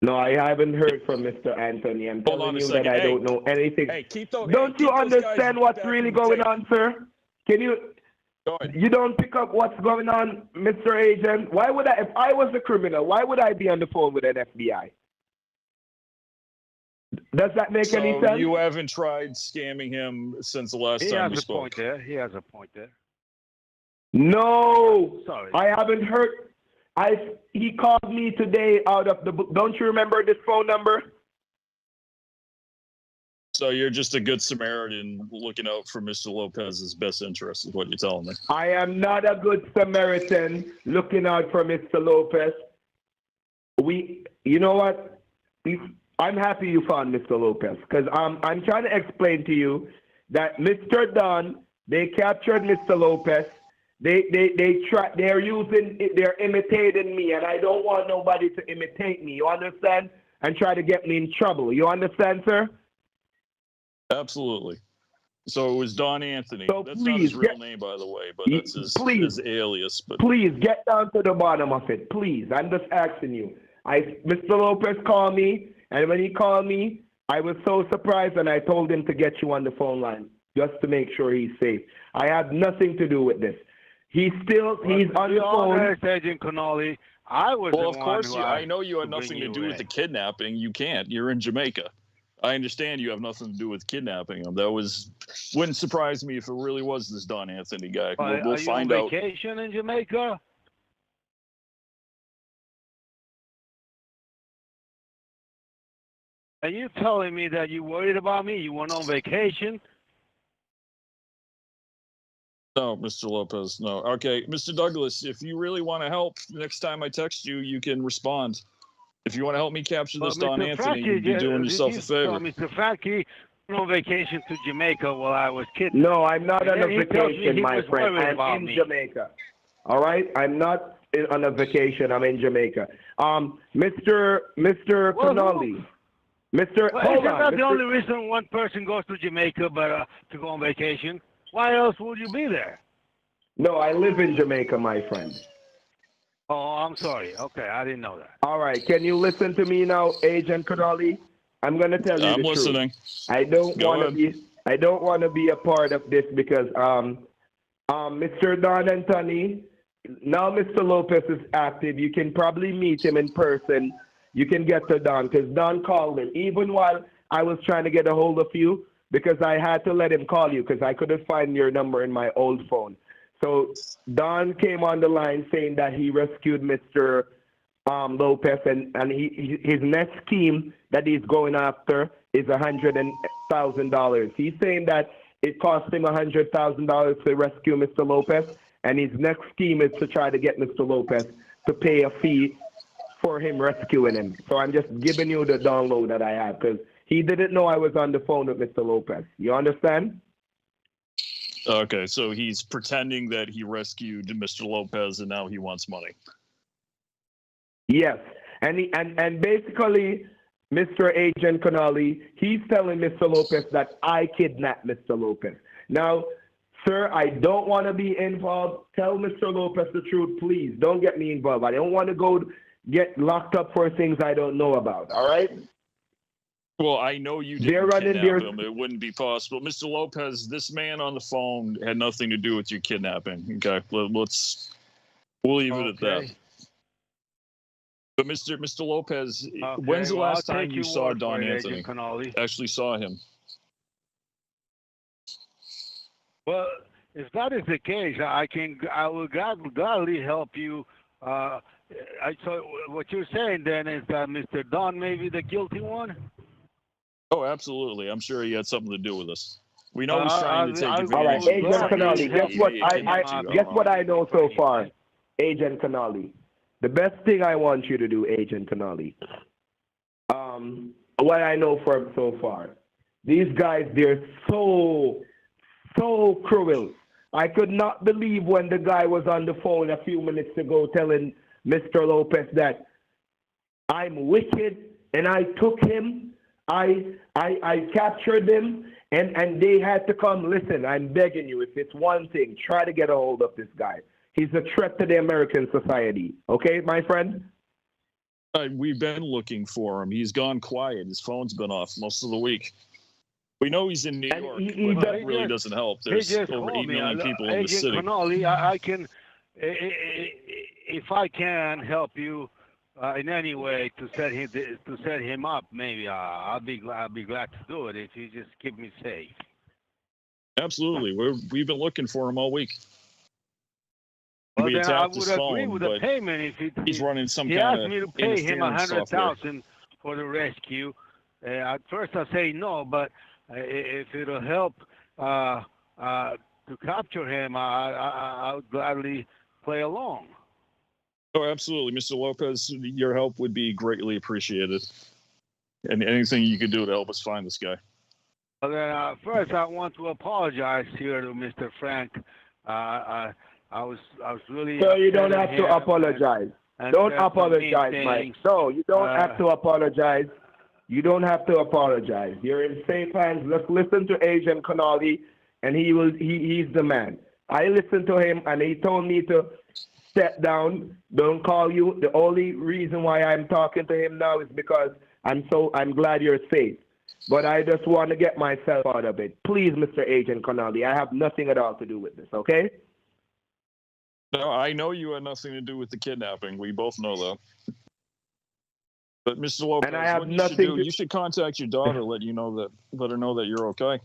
No, I haven't heard from Mr. Anthony. I'm Hold on telling a you second. that I Hey, don't know anything. Hey, keep those. Don't you understand what's really going on, sir? Can you? Go ahead. You don't pick up what's going on, Mr. Agent? Why would I? If I was a criminal, why would I be on the phone with an FBI? Does that make any So sense? you haven't tried scamming him since the last He time has we a spoke? point there. He has a point there. No, Sorry. I haven't heard. He called me today out of the book. Don't you remember this phone number? So you're just a good Samaritan looking out for Mr. Lopez's best interest, is what you're telling me. I am not a good Samaritan looking out for Mr. Lopez. You know what? I'm happy you found Mr. Lopez because I'm trying to explain to you that Mr. Dunn, they captured Mr. Lopez. They're imitating me, and I don't want nobody to imitate me. You understand? And try to get me in trouble. You understand, sir? Absolutely. So it was Don Anthony. So that's not his please real name, by the way, but that's his alias. But please get down to the bottom of it. Please, I'm just asking you. Mr. Lopez called me, and when he called me, I was so surprised, and I told him to get you on the phone line just to make sure he's safe. I have nothing to do with this. He's on the phone. Agent Canali, I was well, the of course, one who I know you had bring nothing to you do with in. the kidnapping. You can't. You're in Jamaica. I understand you have nothing to do with kidnapping him. Wouldn't surprise me if it really was this Don Anthony guy. We'll find out. Are you on vacation in Jamaica? Are you telling me that you worried about me? You went on vacation? No, Mr. Lopez, no. Okay, Mr. Douglas, if you really want to help, next time I text you, you can respond. If you want to help me capture this Don Anthony, you'd be doing yourself a favor. Mr. Frankie went on vacation to Jamaica while I was kidnapped. No, I'm not on a He tells me vacation, he my was friend. worried I'm about in me. Jamaica. All right? I'm not on a vacation. I'm in Jamaica. Mr. Canali. Isn't that the only reason one person goes to Jamaica but to go on vacation? Why else would you be there? No, I live in Jamaica, my friend. Oh, I'm sorry. Okay, I didn't know that. All right. Can you listen to me now, Agent Canali? I'm going to tell you the truth. I'm listening. I don't want to be a part of this because Mr. Don Anthony, now Mr. Lopez is active. You can probably meet him in person. You can get to Don because Don called him. Even while I was trying to get a hold of you because I had to let him call you because I couldn't find your number in my old phone. So Don came on the line saying that he rescued Mr. Lopez and his next scheme that he's going after is $100,000. He's saying that it cost him $100,000 to rescue Mr. Lopez, and his next scheme is to try to get Mr. Lopez to pay a fee for him rescuing him. So I'm just giving you the download that I have because he didn't know I was on the phone with Mr. Lopez. You understand? Okay, so he's pretending that he rescued Mr. Lopez and now he wants money. Yes, and basically, Mr. Agent Canali, he's telling Mr. Lopez that I kidnapped Mr. Lopez. Now, sir, I don't want to be involved. Tell Mr. Lopez the truth, please. Don't get me involved. I don't want to go get locked up for things I don't know about, all right? Well, I know you They're didn't running kidnap their- him. It wouldn't be possible. Mr. Lopez, this man on the phone had nothing to do with your kidnapping. Okay, we'll leave it at that. Okay. But Mr. Lopez, Okay, when's the well, last I'll time take you your saw word Don for it, Anthony? Agent Canali. Actually saw him? Well, if that is the case, I will gladly help you. So what you're saying then is that Mr. Don may be the guilty one? Oh, absolutely. I'm sure he had something to do with this. We know he's trying to take All All right, advantage Agent of Canali, guess what I know so far, Agent Canali. The best thing I want you to do, Agent Canali, what I know for so far, these guys, they're so cruel. I could not believe when the guy was on the phone a few minutes ago telling Mr. Lopez that I'm wicked and I took him, I captured him, and they had to come. Listen, I'm begging you, if it's one thing, try to get a hold of this guy. He's a threat to the American society. Okay, my friend? We've been looking for him. He's gone quiet. His phone's been off most of the week. We know he's in New And York, he but that really doesn't help. There's over 8 million people in the Agent city. Canali, I can, if I can help you in any way to set him up, maybe I'll be glad to do it if you just keep me safe. Absolutely. We've been looking for him all week. Well, We then I attacked would his agree phone, with the but payment if he's running some he kind asked of me to pay him interference software. $100,000 for the rescue. At first I say no, but if it'll help to capture him, I would gladly play along. Oh, absolutely. Mr. Lopez, your help would be greatly appreciated. And anything you could do to help us find this guy. Well, then, first I want to apologize here to Mr. Frank. I was really. So you don't have to apologize. Don't apologize, Mike. No, you don't have to apologize. You don't have to apologize. You're in safe hands. Let's listen to Agent Canali, and he's the man. I listened to him, and he told me to step down, don't call you. The only reason why I'm talking to him now is because I'm glad you're safe. But I just want to get myself out of it. Please, Mr. Agent Canali, I have nothing at all to do with this, okay? No, I know you had nothing to do with the kidnapping. We both know that. But Mr. Lopez, and I have what you nothing should do, you should contact your daughter, let her know that you're okay.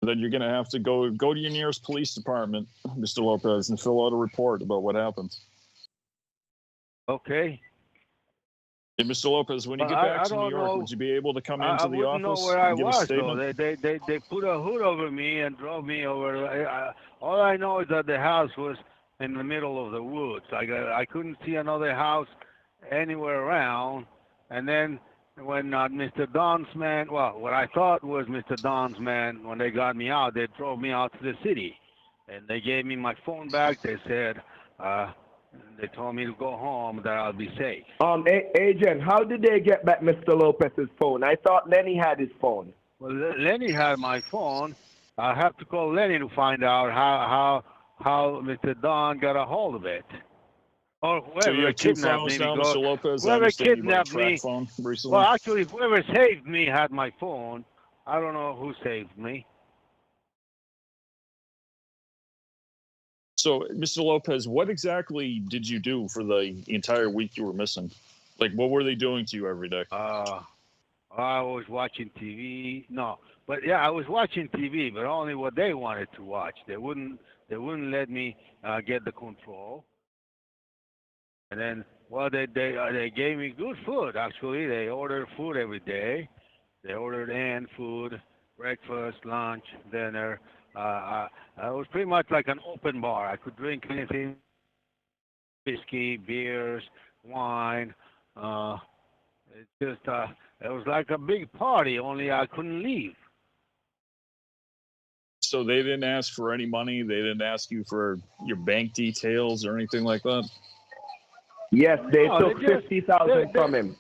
Then you're gonna have to go to your nearest police department, Mr. Lopez, and fill out a report about what happened. Okay. Hey, Mr. Lopez, when you get back to New York, would you be able to come into the office? I wouldn't know where I and give was, a statement? though. They put a hood over me and drove me over. All I know is that the house was in the middle of the woods. I couldn't see another house anywhere around. And then when Mr. Don's man, well, what I thought was Mr. Don's man, when they got me out, they drove me out to the city. And they gave me my phone back. They said, they told me to go home, that I'll be safe. Agent, how did they get back Mr. Lopez's phone? I thought Lenny had his phone. Well, Lenny had my phone. I have to call Lenny to find out how Mr. Don got a hold of it. Or whoever So you have two kidnapped phones me. now, Mr. Lopez? Whoever I understand you bought a kidnapped track me. phone recently. Well, actually, whoever saved me had my phone. I don't know who saved me. So, Mr. Lopez, what exactly did you do for the entire week you were missing? Like, what were they doing to you every day? I was watching TV. No, but yeah, I was watching TV, but only what they wanted to watch. They wouldn't let me get the control. And then, well, they gave me good food. Actually, they ordered food every day. They ordered in food, breakfast, lunch, dinner. It was pretty much like an open bar. I could drink anything: whiskey, beers, wine. It was like a big party. Only I couldn't leave. So they didn't ask for any money. They didn't ask you for your bank details or anything like that. Yes, they took $50,000 from him.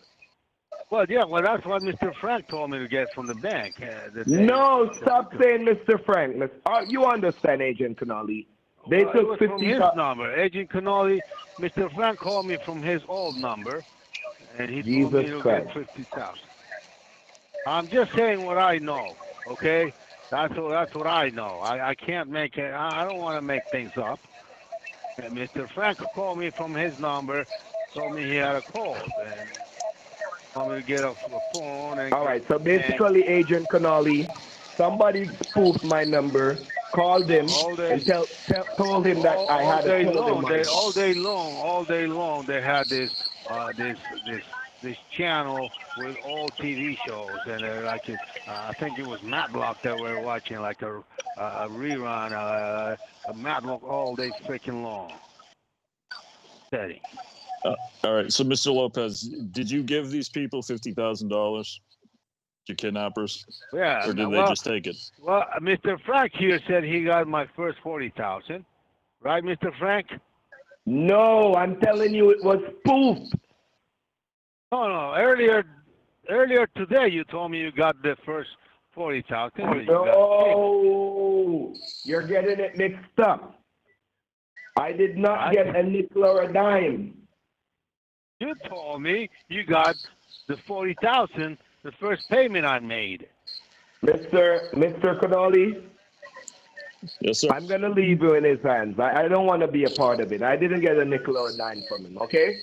Well, yeah, well, that's what Mr. Frank told me to get from the bank. No, stop saying Mr. Frank. You understand, Agent Canali. They took from his number. Agent Canali, Mr. Frank called me from his old number, and he told me to get $50,000. I'm just saying what I know, okay? That's what I know. I can't make it. I don't want to make things up. And Mr. Frank called me from his number, told me he had a cold, and told me to get a phone. And All right, so basically, Agent Canali, somebody spoofed my number, called him, and told him that I had to tell him money. All day long, they had this channel with all TV shows, and I think it was Matlock that we were watching, like a rerun, a Matlock all day freaking long. Steady. All right, so Mr. Lopez, did you give these people $50,000 to kidnappers? Yeah. Or did they just take it? Well, Mr. Frank here said he got my first 40,000, right, Mr. Frank? No, I'm telling you, it was spoofed. No. Earlier today, you told me you got the first 40,000. No, you're getting it mixed up. I did not get a nickel or a dime. You told me you got the 40,000, the first payment I made. Mr. Canali? Yes, sir. I'm going to leave you in his hands. I don't want to be a part of it. I didn't get a nickel or a dime from him, okay?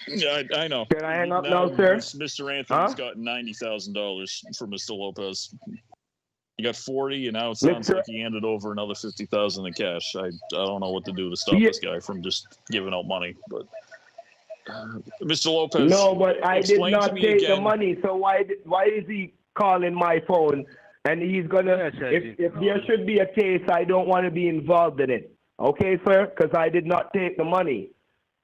Yeah, I know. Can I hang up now, sir? Mr. Anthony's got $90,000 for Mr. Lopez. You got 40, and now it sounds like he handed over another 50,000 in cash. I don't know what to do to stop this guy from just giving out money, but Mr. Lopez. No, but I did not take the again. money. So why is he calling my phone? And he's gonna. If there should be a case, I don't want to be involved in it. Okay, sir? Because I did not take the money.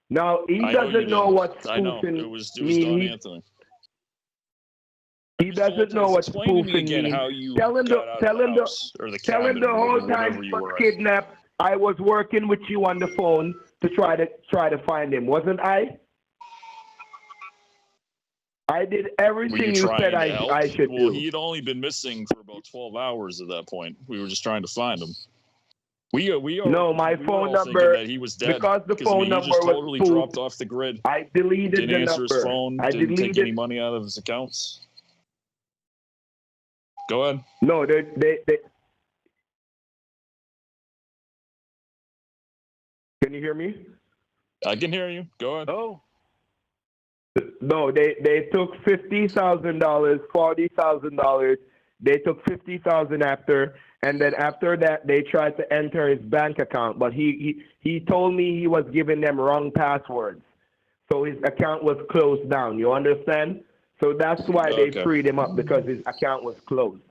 Now he doesn't know what spoofing it was Don Anthony. He doesn't know what spoofing means. Tell him the whole time he was kidnapped. I was working with you on the phone to try to find him, wasn't I? I did everything you said I should do. Well, he'd only been missing for about 12 hours at that point. We were just trying to find him. My phone number, that he was dead, because the phone number he just was totally spoofed, dropped off the grid. I deleted didn't the answer number. his phone. Didn't take any money out of his accounts. Go ahead. No, they Can you hear me? I can hear you. Go ahead. Oh. No, they took $50,000, $40,000. They took $50,000 after, and then after that they tried to enter his bank account, but he told me he was giving them wrong passwords, so his account was closed down. You understand? So that's why they freed him up, because his account was closed.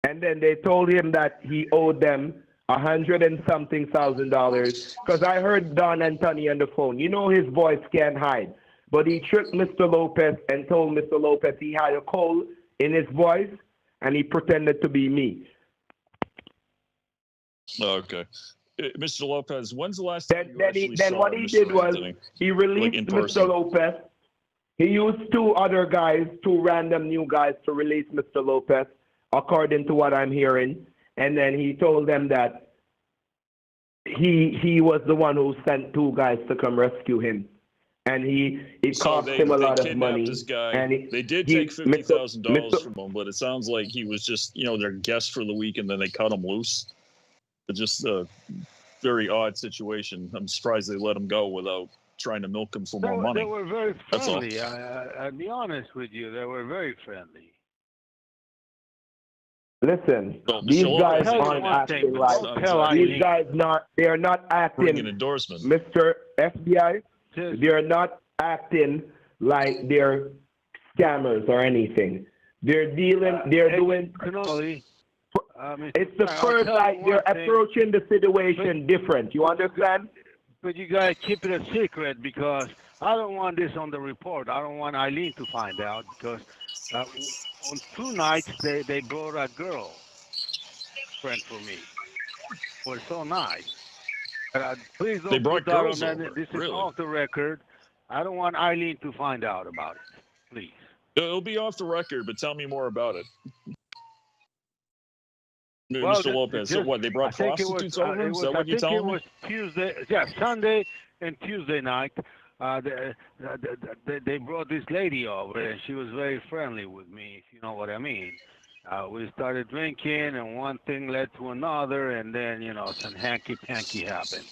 And then they told him that he owed them $100 and something thousand, because I heard Don Anthony on the phone. You know his voice can't hide, but he tricked Mr. Lopez and told Mr. Lopez he had a cold in his voice, and he pretended to be me. Okay. Mr. Lopez, when's the last time Then what he did was he released Mr. Lopez. He used two random new guys to release Mr. Lopez, according to what I'm hearing. And then he told them that he was the one who sent two guys to come rescue him. And it cost him a lot of money. This guy. And they did take $50,000 from him, but it sounds like he was just, their guest for the week, and then they cut him loose. It's just a very odd situation. I'm surprised they let him go without trying to milk him for more money. They were very friendly. I'll be honest with you. They were very friendly. Listen, these guys aren't acting like they're not acting. Bring an endorsement. Mr. FBI, they're not acting like they're scammers or anything. They're doing. It's the first they're approaching the situation different. You understand? But you gotta keep it a secret, because I don't want this on the report. I don't want Eileen to find out, because on 2 nights they brought a girl friend for me. It was so nice. Please don't put that on that. This is off the record. I don't want Eileen to find out about it. Please. It'll be off the record, but tell me more about it. Mr. Lopez, so what, they brought prostitutes over? Is that what you're telling me? I think it was Sunday and Tuesday night. they brought this lady over, and she was very friendly with me, if you know what I mean. We started drinking, and one thing led to another, and then, some hanky-panky happened.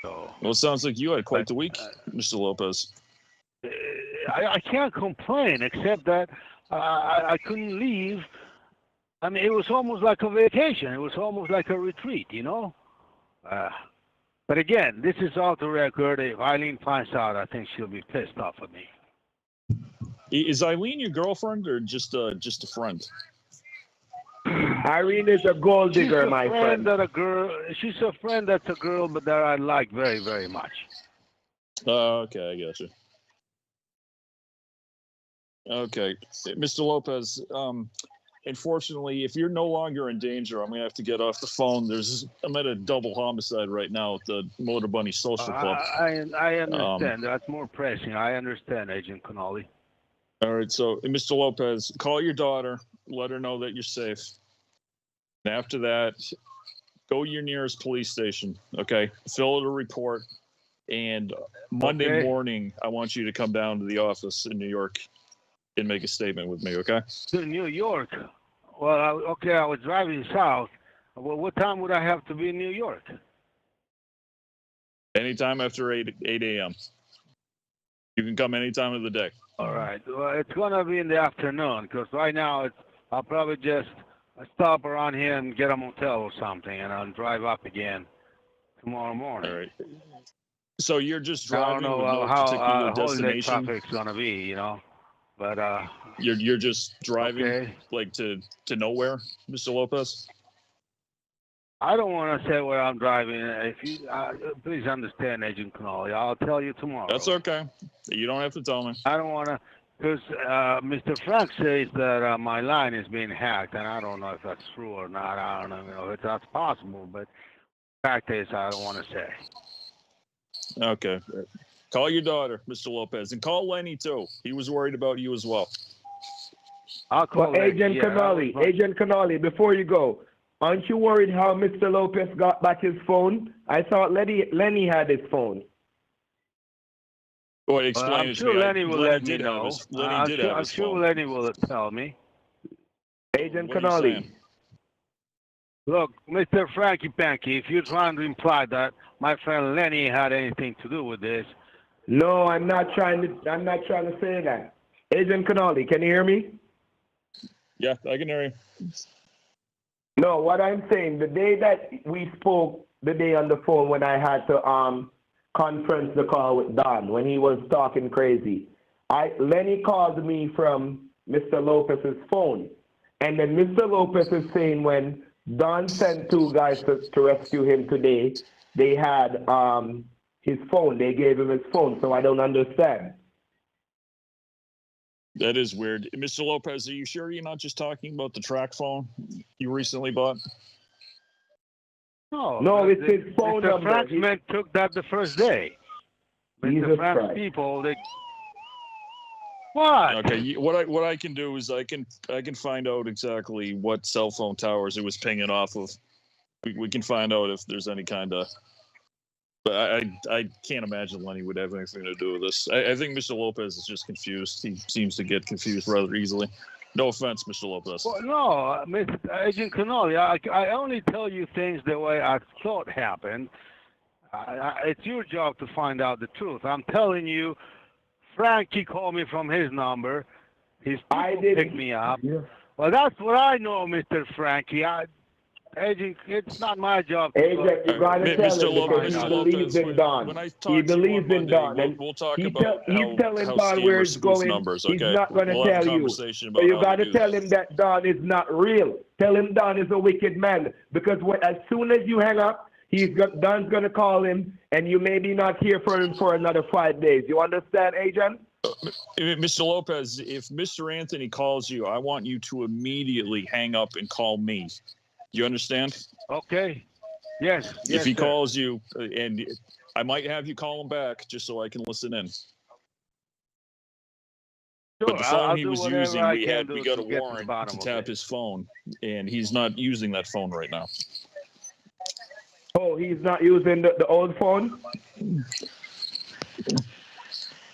So, Well, it sounds like you had quite the week, Mr. Lopez. I can't complain, except that I couldn't leave. I mean, it was almost like a vacation. It was almost like a retreat, But again, this is off the record. If Eileen finds out, I think she'll be pissed off at me. Is Eileen your girlfriend or just a friend? Irene is a gold digger, my friend. She's a friend that's a girl, but that I like very, very much. Okay, I got you. Okay, Mr. Lopez. Unfortunately, if you're no longer in danger, I'm gonna have to get off the phone. I'm at a double homicide right now at the Motor Bunny Social Club. I understand. That's more pressing. I understand, Agent Canali. All right, so Mr. Lopez, call your daughter, let her know that you're safe. And after that, go to your nearest police station. Okay, fill out a report, and Monday morning, I want you to come down to the office in New York and make a statement with me. Okay? To New York. Well, I was driving south. Well, what time would I have to be in New York? Anytime after 8 a.m. You can come any time of the day. All right. Well, it's going to be in the afternoon because right now I'll probably just stop around here and get a motel or something, and I'll drive up again tomorrow morning. All right. So you're just I driving don't know with no how particular holiday destination? traffic's going to be, But You're just driving okay. like to nowhere, Mr. Lopez? I don't want to say where I'm driving. If you please understand, Agent Canali, I'll tell you tomorrow. That's okay. You don't have to tell me. I don't want to, because Mr. Frank says that my line is being hacked, and I don't know if that's true or not. I don't know if that's possible, but the fact is, I don't want to say. Okay. Call your daughter, Mr. Lopez, and call Lenny too. He was worried about you as well. I'll call Agent Canali. Agent Canali, before you go, aren't you worried how Mr. Lopez got back his phone? I thought Lenny had his phone. Well, explain I'm it sure to me. Lenny will let me know. I'm sure Lenny will tell me. Agent What are you saying? Canali. Look, Mr. Frankie Panky, if you're trying to imply that my friend Lenny had anything to do with this. No, I'm not trying to say that. Agent Canali, can you hear me? Yeah, I can hear you. No, what I'm saying, the day that we spoke, the day on the phone when I had to conference the call with Don, when he was talking crazy, Lenny called me from Mr. Lopez's phone. And then Mr. Lopez is saying when Don sent two guys to rescue him today, they had his phone. They gave him his phone, so I don't understand. That is weird. Mr. Lopez, are you sure you're not just talking about the track phone you recently bought? No, it's his phone Mr. number. Franksman took that the first day. Mr. Franks people, they... What? Okay, what I can do is I can find out exactly what cell phone towers it was pinging off of. We can find out if there's any kind of... But I can't imagine Lenny would have anything to do with this. I think Mr. Lopez is just confused. He seems to get confused rather easily. No offense, Mr. Lopez. Well, no, Mr. Agent Canali, I only tell you things the way I thought happened. It's your job to find out the truth. I'm telling you, Frankie called me from his number. His people picked me up. Yeah. Well, that's what I know, Mr. Frankie. Agent, it's not my job. Agent, you gotta tell him because he believes in Don. He believes in Don, and we'll talk he's about telling Don where it's going. Numbers, okay? He's not gonna tell you. So you gotta tell him that Don is not real. Tell him Don is a wicked man because as soon as you hang up, Don's gonna call him, and you may be not hear from him for another 5 days. You understand, Agent? Mr. Lopez, if Mr. Anthony calls you, I want you to immediately hang up and call me. You understand? Okay. Yes. If he calls you, and I might have you call him back just so I can listen in. Sure, but the phone he was using, we got a to warrant to tap his phone, and he's not using that phone right now. Oh, he's not using the old phone?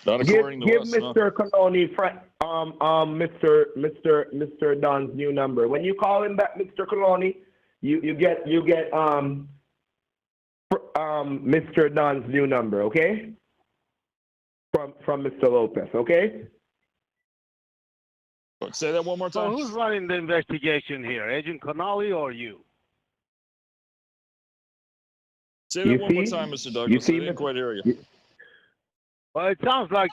Not according to Give us. Mr. Canali, Mr. Don's new number. When you call him back, Mr. Canali, you get Mr. Don's new number, okay? From Mr. Lopez, okay? Say that one more So time. who's running the investigation here, Agent Canali or you? Say that You one more see? time, Mr. You Douglas. see, I didn't quite hear you. Well, it sounds like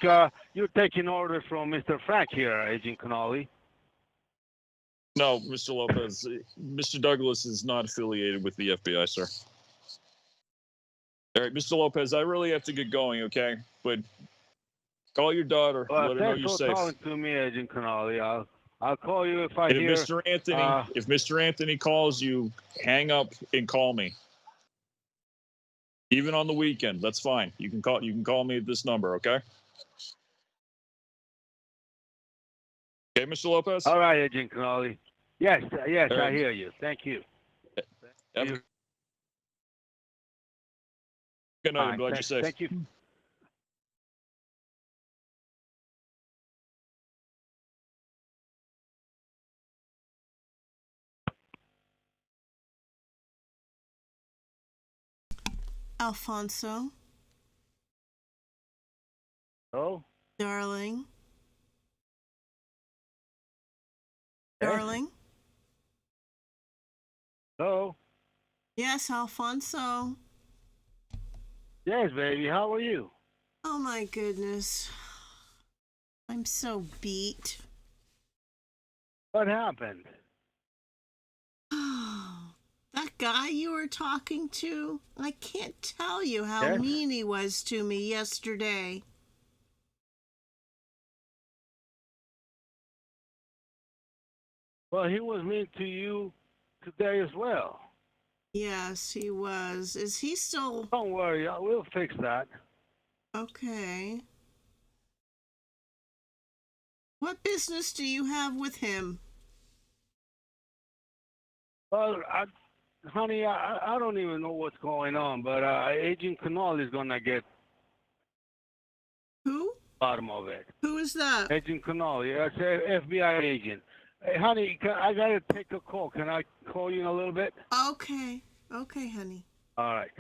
you're taking orders from Mr. Frank here, Agent Canali. No, Mr. Lopez. Mr. Douglas is not affiliated with the FBI, sir. All right, Mr. Lopez, I really have to get going, okay? But call your daughter. Let her know Thanks you're for safe. talking to me, Agent Canali. I'll call you if I And hear. if Mr. Anthony calls you, hang up and call me. Even on the weekend, that's fine. You can call me at this number, okay? Okay, Mr. Lopez? All right, Agent Canali. Yes, All I right. hear you. Thank you. Have a good night. I'm glad you're safe. Thank you. Alfonso, Oh, darling. Yes? Darling? hello. Yes, Alfonso. Yes, baby. How are you? Oh my goodness. I'm so beat. What happened? That guy you were talking to, I can't tell you how Yes? mean he was to me yesterday. Well, he was mean to you today as well. Yes, he was. Is he still Don't worry, we'll fix that. okay? What business do you have with him? Well, honey, I don't even know what's going on, but Agent Canali is gonna get Who? bottom of it. Who is that? Agent Canali, that's an FBI agent. Hey, honey, I gotta take a call. Can I call you in a little bit? Okay. Okay, honey. All right.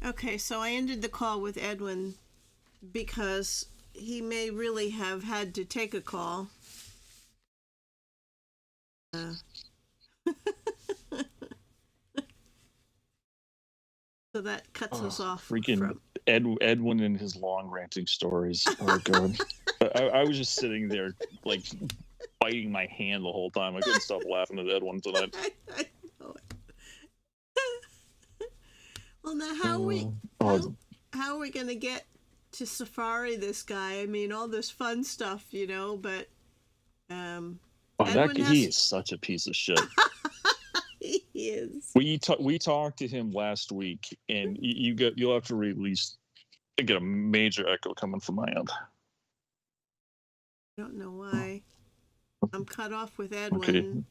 Okay, so I ended the call with Edwin because he may really have had to take a call. So that cuts us off. Freaking from- Edwin and his long ranting stories. Oh, God. I was just sitting there, like, biting my hand the whole time. I couldn't stop laughing at Edwin tonight. I know it. Well, now how are we going to get to Safari this guy? I mean, all this fun stuff, you know, but Edwin He is such a piece of shit. he is. We talked to him last week, and you'll have to release. I get a major echo coming from my end. I don't know why. I'm cut off with Edwin. Okay.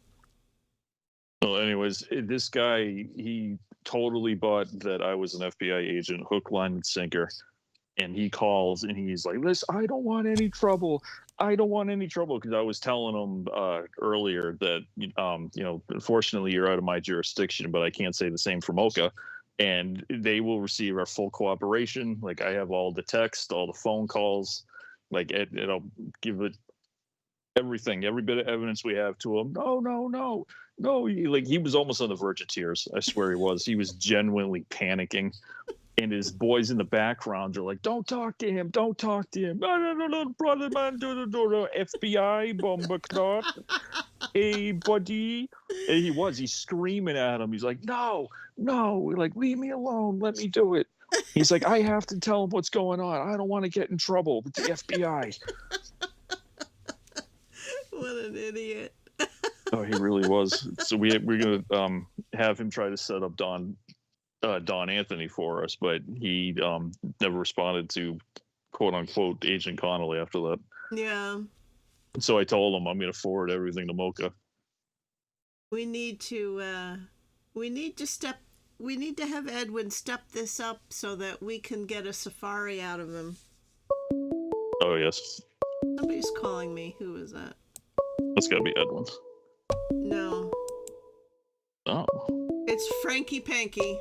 Well, anyways, this guy, he totally bought that I was an FBI agent, hook, line, and sinker. And he calls and he's like, "Listen, I don't want any trouble. I don't want any trouble." Because I was telling him earlier that, unfortunately, you're out of my jurisdiction, but I can't say the same for Mocha. And they will receive our full cooperation. Like, I have all the text, all the phone calls. Like, I'll give it everything, every bit of evidence we have to him. No. He was almost on the verge of tears. I swear he was. He was genuinely panicking. And his boys in the background are like, "Don't talk to him. Don't talk to him. No, brother, man, FBI, bomber clot. Hey, buddy." And he's screaming at him. He's like, no, like, leave me alone. Let me do it. He's like, "I have to tell him what's going on. I don't want to get in trouble with the FBI. What an idiot. Oh, he really was. So we're gonna have him try to set up Don Anthony for us, but he never responded to quote unquote Agent Canali after that. Yeah. So I told him I'm gonna forward everything to Mocha. We need to have Edwin step this up so that we can get a safari out of him. Oh yes. Somebody's calling me. Who is that? That's gotta be Edwin. No. Oh. It's Frankie Panky.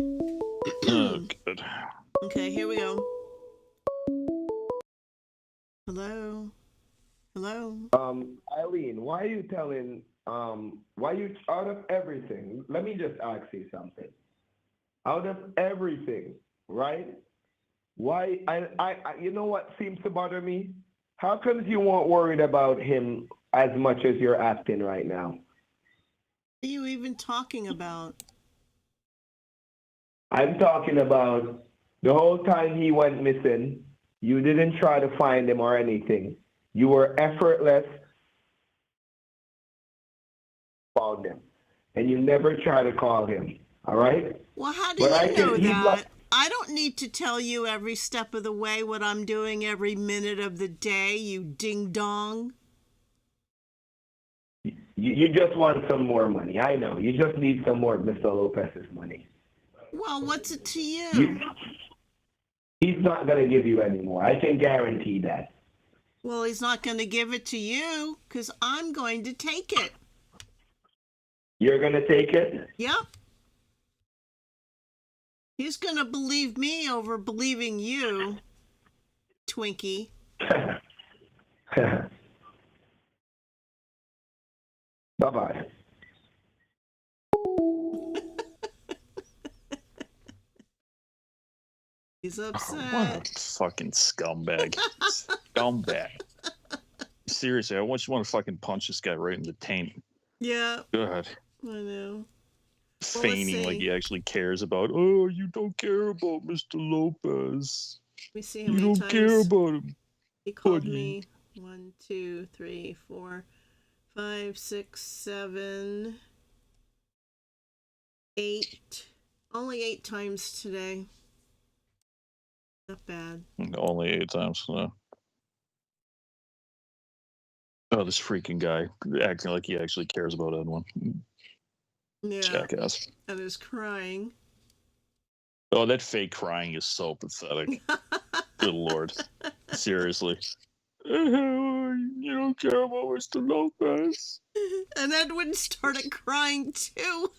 Oh, good. Okay, here we go. Hello? Hello? Eileen, why are you telling, why you, out of everything, let me just ask you something. Out of everything, right? Why, I you know what seems to bother me? How come you weren't worried about him as much as you're acting right now? What are you even talking about? I'm talking about the whole time he went missing, you didn't try to find him or anything. You were effortless, found him, and you never tried to call him, all right? Well, how do you know that? I don't need to tell you every step of the way what I'm doing every minute of the day, you ding-dong. You just want some more money. I know. You just need some more of Mr. Lopez's money. Well, what's it to you? He's not going to give you any more. I can guarantee that. Well, he's not going to give it to you because I'm going to take it. You're going to take it? Yep. He's going to believe me over believing you, Twinkie. Bye-bye. He's upset. What a fucking scumbag. Scumbag. Seriously, I want to fucking punch this guy right in the taint. Yeah. God. I know. Feigning like he actually cares about, oh, you don't care about Mr. Lopez. Let me see how you many don't times care about him. he called buddy. me. 1, 2, 3, 4, 5, 6, 7, 8. Only 8 times today. Not bad. Only 8 times. No. Oh, this freaking guy acting like he actually cares about Edwin. Yeah. Jackass. And is crying. Oh, that fake crying is so pathetic. Good Lord. Seriously. You don't care about Mr. Lopez. And Edwin started crying too.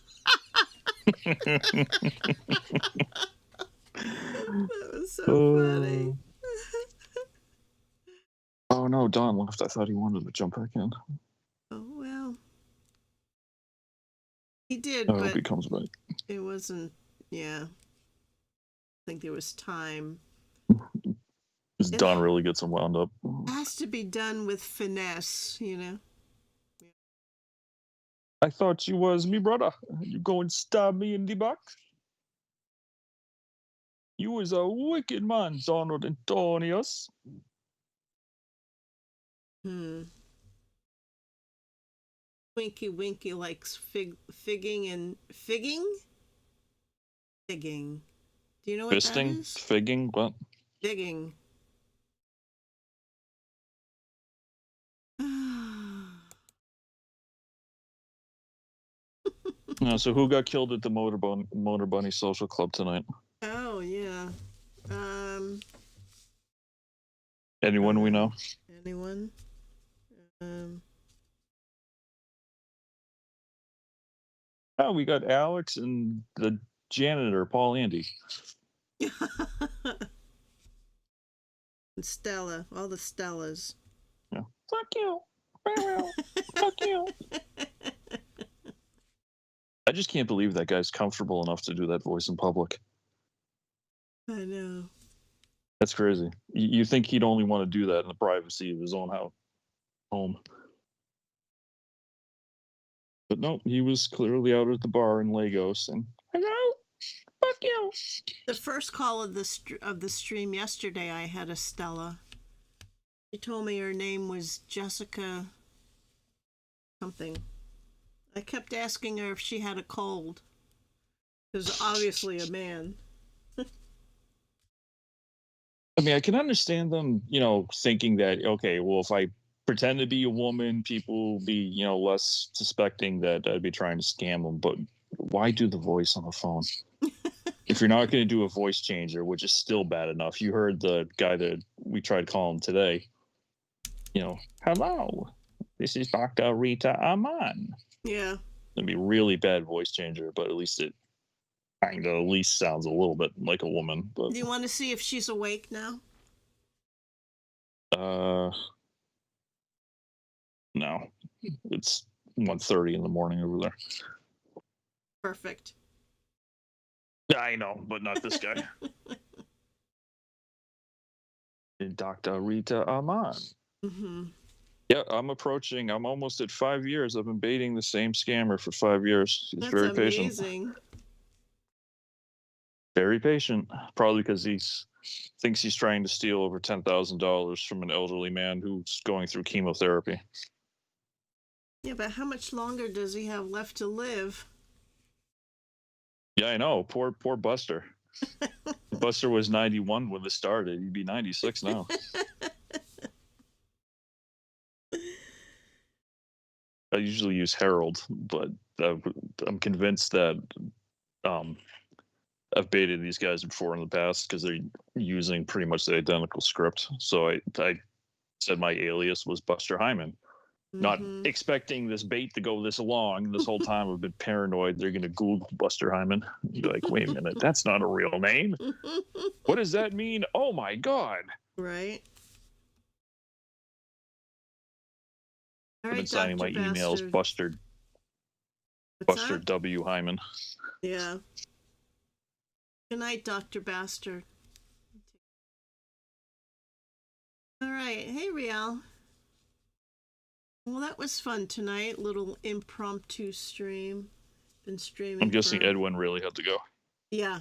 That was so funny. Oh no, Don left. I thought he wanted to jump back in. Oh well. He did, I hope but he comes back. it wasn't, yeah. I think there was time. Does Don really gets him wound up? It has to be done with finesse, you know? I thought you was me brother. You go and stab me in the back? You was a wicked man, Donald Antonius. Winky Winky likes figging and figging? Figging. Do you know what Fisting? that is? Figging? What? Figging. So who got killed at the Motor Bunny Social Club tonight? Oh, yeah. Anyone we know? Anyone? Oh, we got Alex and the janitor, Paul Andy. And Stella. All the Stellas. Yeah. Fuck you. Fuck you. I just can't believe that guy's comfortable enough to do that voice in public. I know. That's crazy. You think he'd only want to do that in the privacy of his own home. But no, he was clearly out at the bar in Lagos and, hello, fuck you. The first call of the stream yesterday, I had a Stella. She told me her name was Jessica something. I kept asking her if she had a cold. Because obviously a man. I mean, I can understand them, thinking that, okay, well, if I pretend to be a woman, people will be, less suspecting that I'd be trying to scam them. But why do the voice on the phone? If you're not going to do a voice changer, which is still bad enough. You heard the guy that we tried calling today. Hello, this is Dr. Rita Aman. Yeah. It'd be really bad voice changer, but at least it kind of at least sounds a little bit like a woman. But Do you want to see if she's awake now? No, it's 1:30 in the morning over there. Perfect. I know, but not this guy. Dr. Rita Aman. Mm-hmm. Yeah, I'm almost at 5 years. I've been baiting the same scammer for 5 years. He's That's very amazing. patient. Very patient. Probably because thinks he's trying to steal over $10,000 from an elderly man who's going through chemotherapy. Yeah, but how much longer does he have left to live? Yeah, I know. Poor Buster. Buster was 91 when this started. He'd be 96 now. I usually use Harold, but I'm convinced that I've baited these guys before in the past because they're using pretty much the identical script. So I said my alias was Buster Hyman. Not expecting this bait to go this long. This whole time I've been paranoid they're going to Google Buster Hyman. You're like, wait a minute, that's not a real name. What does that mean? Oh my God. Right. All I've right, been signing Dr. my emails Bastard. Buster W. Hyman. Yeah. Good night, Dr. Bastard. All right. Hey, Rial. Well, that was fun tonight. Little impromptu stream. Been streaming. I'm guessing Edwin really had to go. Yeah.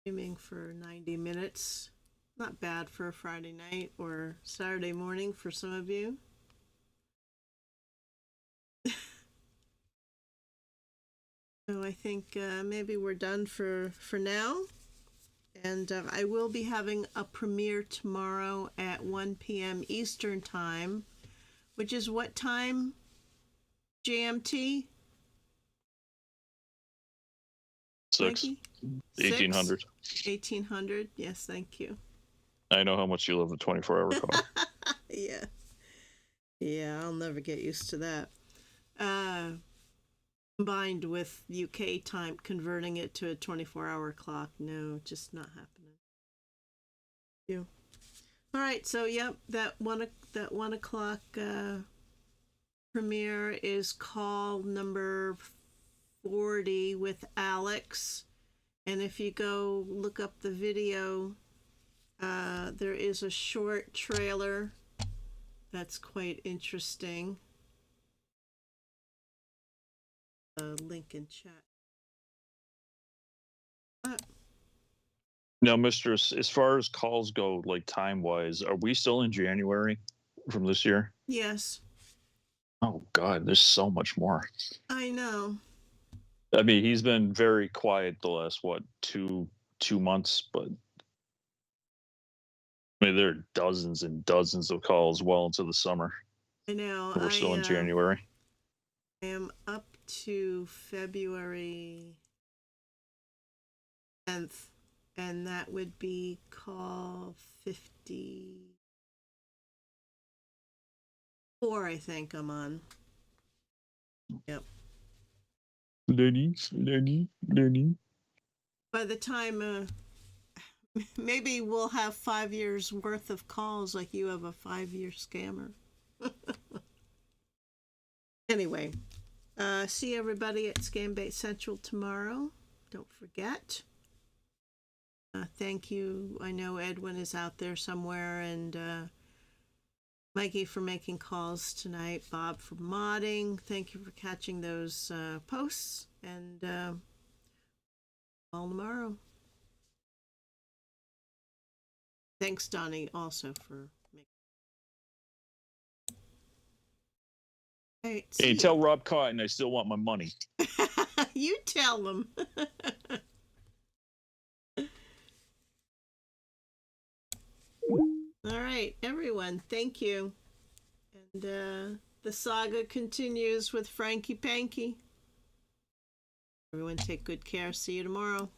Streaming for 90 minutes. Not bad for a Friday night or Saturday morning for some of you. So I think maybe we're done for now. And I will be having a premiere tomorrow at 1 p.m. Eastern Time, which is what time, GMT? 6. 1800. 1800, yes, thank you. I know how much you love the 24-hour call. Yeah. Yeah, I'll never get used to that. Combined with UK time, converting it to a 24-hour clock. No, just not happening. You. All right, so yep, that 1 o'clock premiere is call number 40 with Alex, and if you go look up the video, there is a short trailer that's quite interesting. Link in chat. Now, Mistress, as far as calls go, like time-wise, are we still in January from this year? Yes. Oh, God, there's so much more. I know. I mean, he's been very quiet the last, two months, but I mean, there are dozens and dozens of calls well into the summer. I know. We're still in January. I am up to February 10th, and that would be call 54, I think I'm on. Yep. Lenny. By the time, maybe we'll have 5 years worth of calls like you have a 5-year scammer. Anyway, see everybody at Scambait Central tomorrow. Don't forget. Thank you. I know Edwin is out there somewhere, and Mikey for making calls tonight, Bob for modding. Thank you for catching those posts, and all tomorrow. Thanks, Donnie, also for Right, Hey, see tell Rob Cotton I still want my money. you tell him. All right, everyone, thank you. And the saga continues with Frankie Panky. Everyone take good care. See you tomorrow.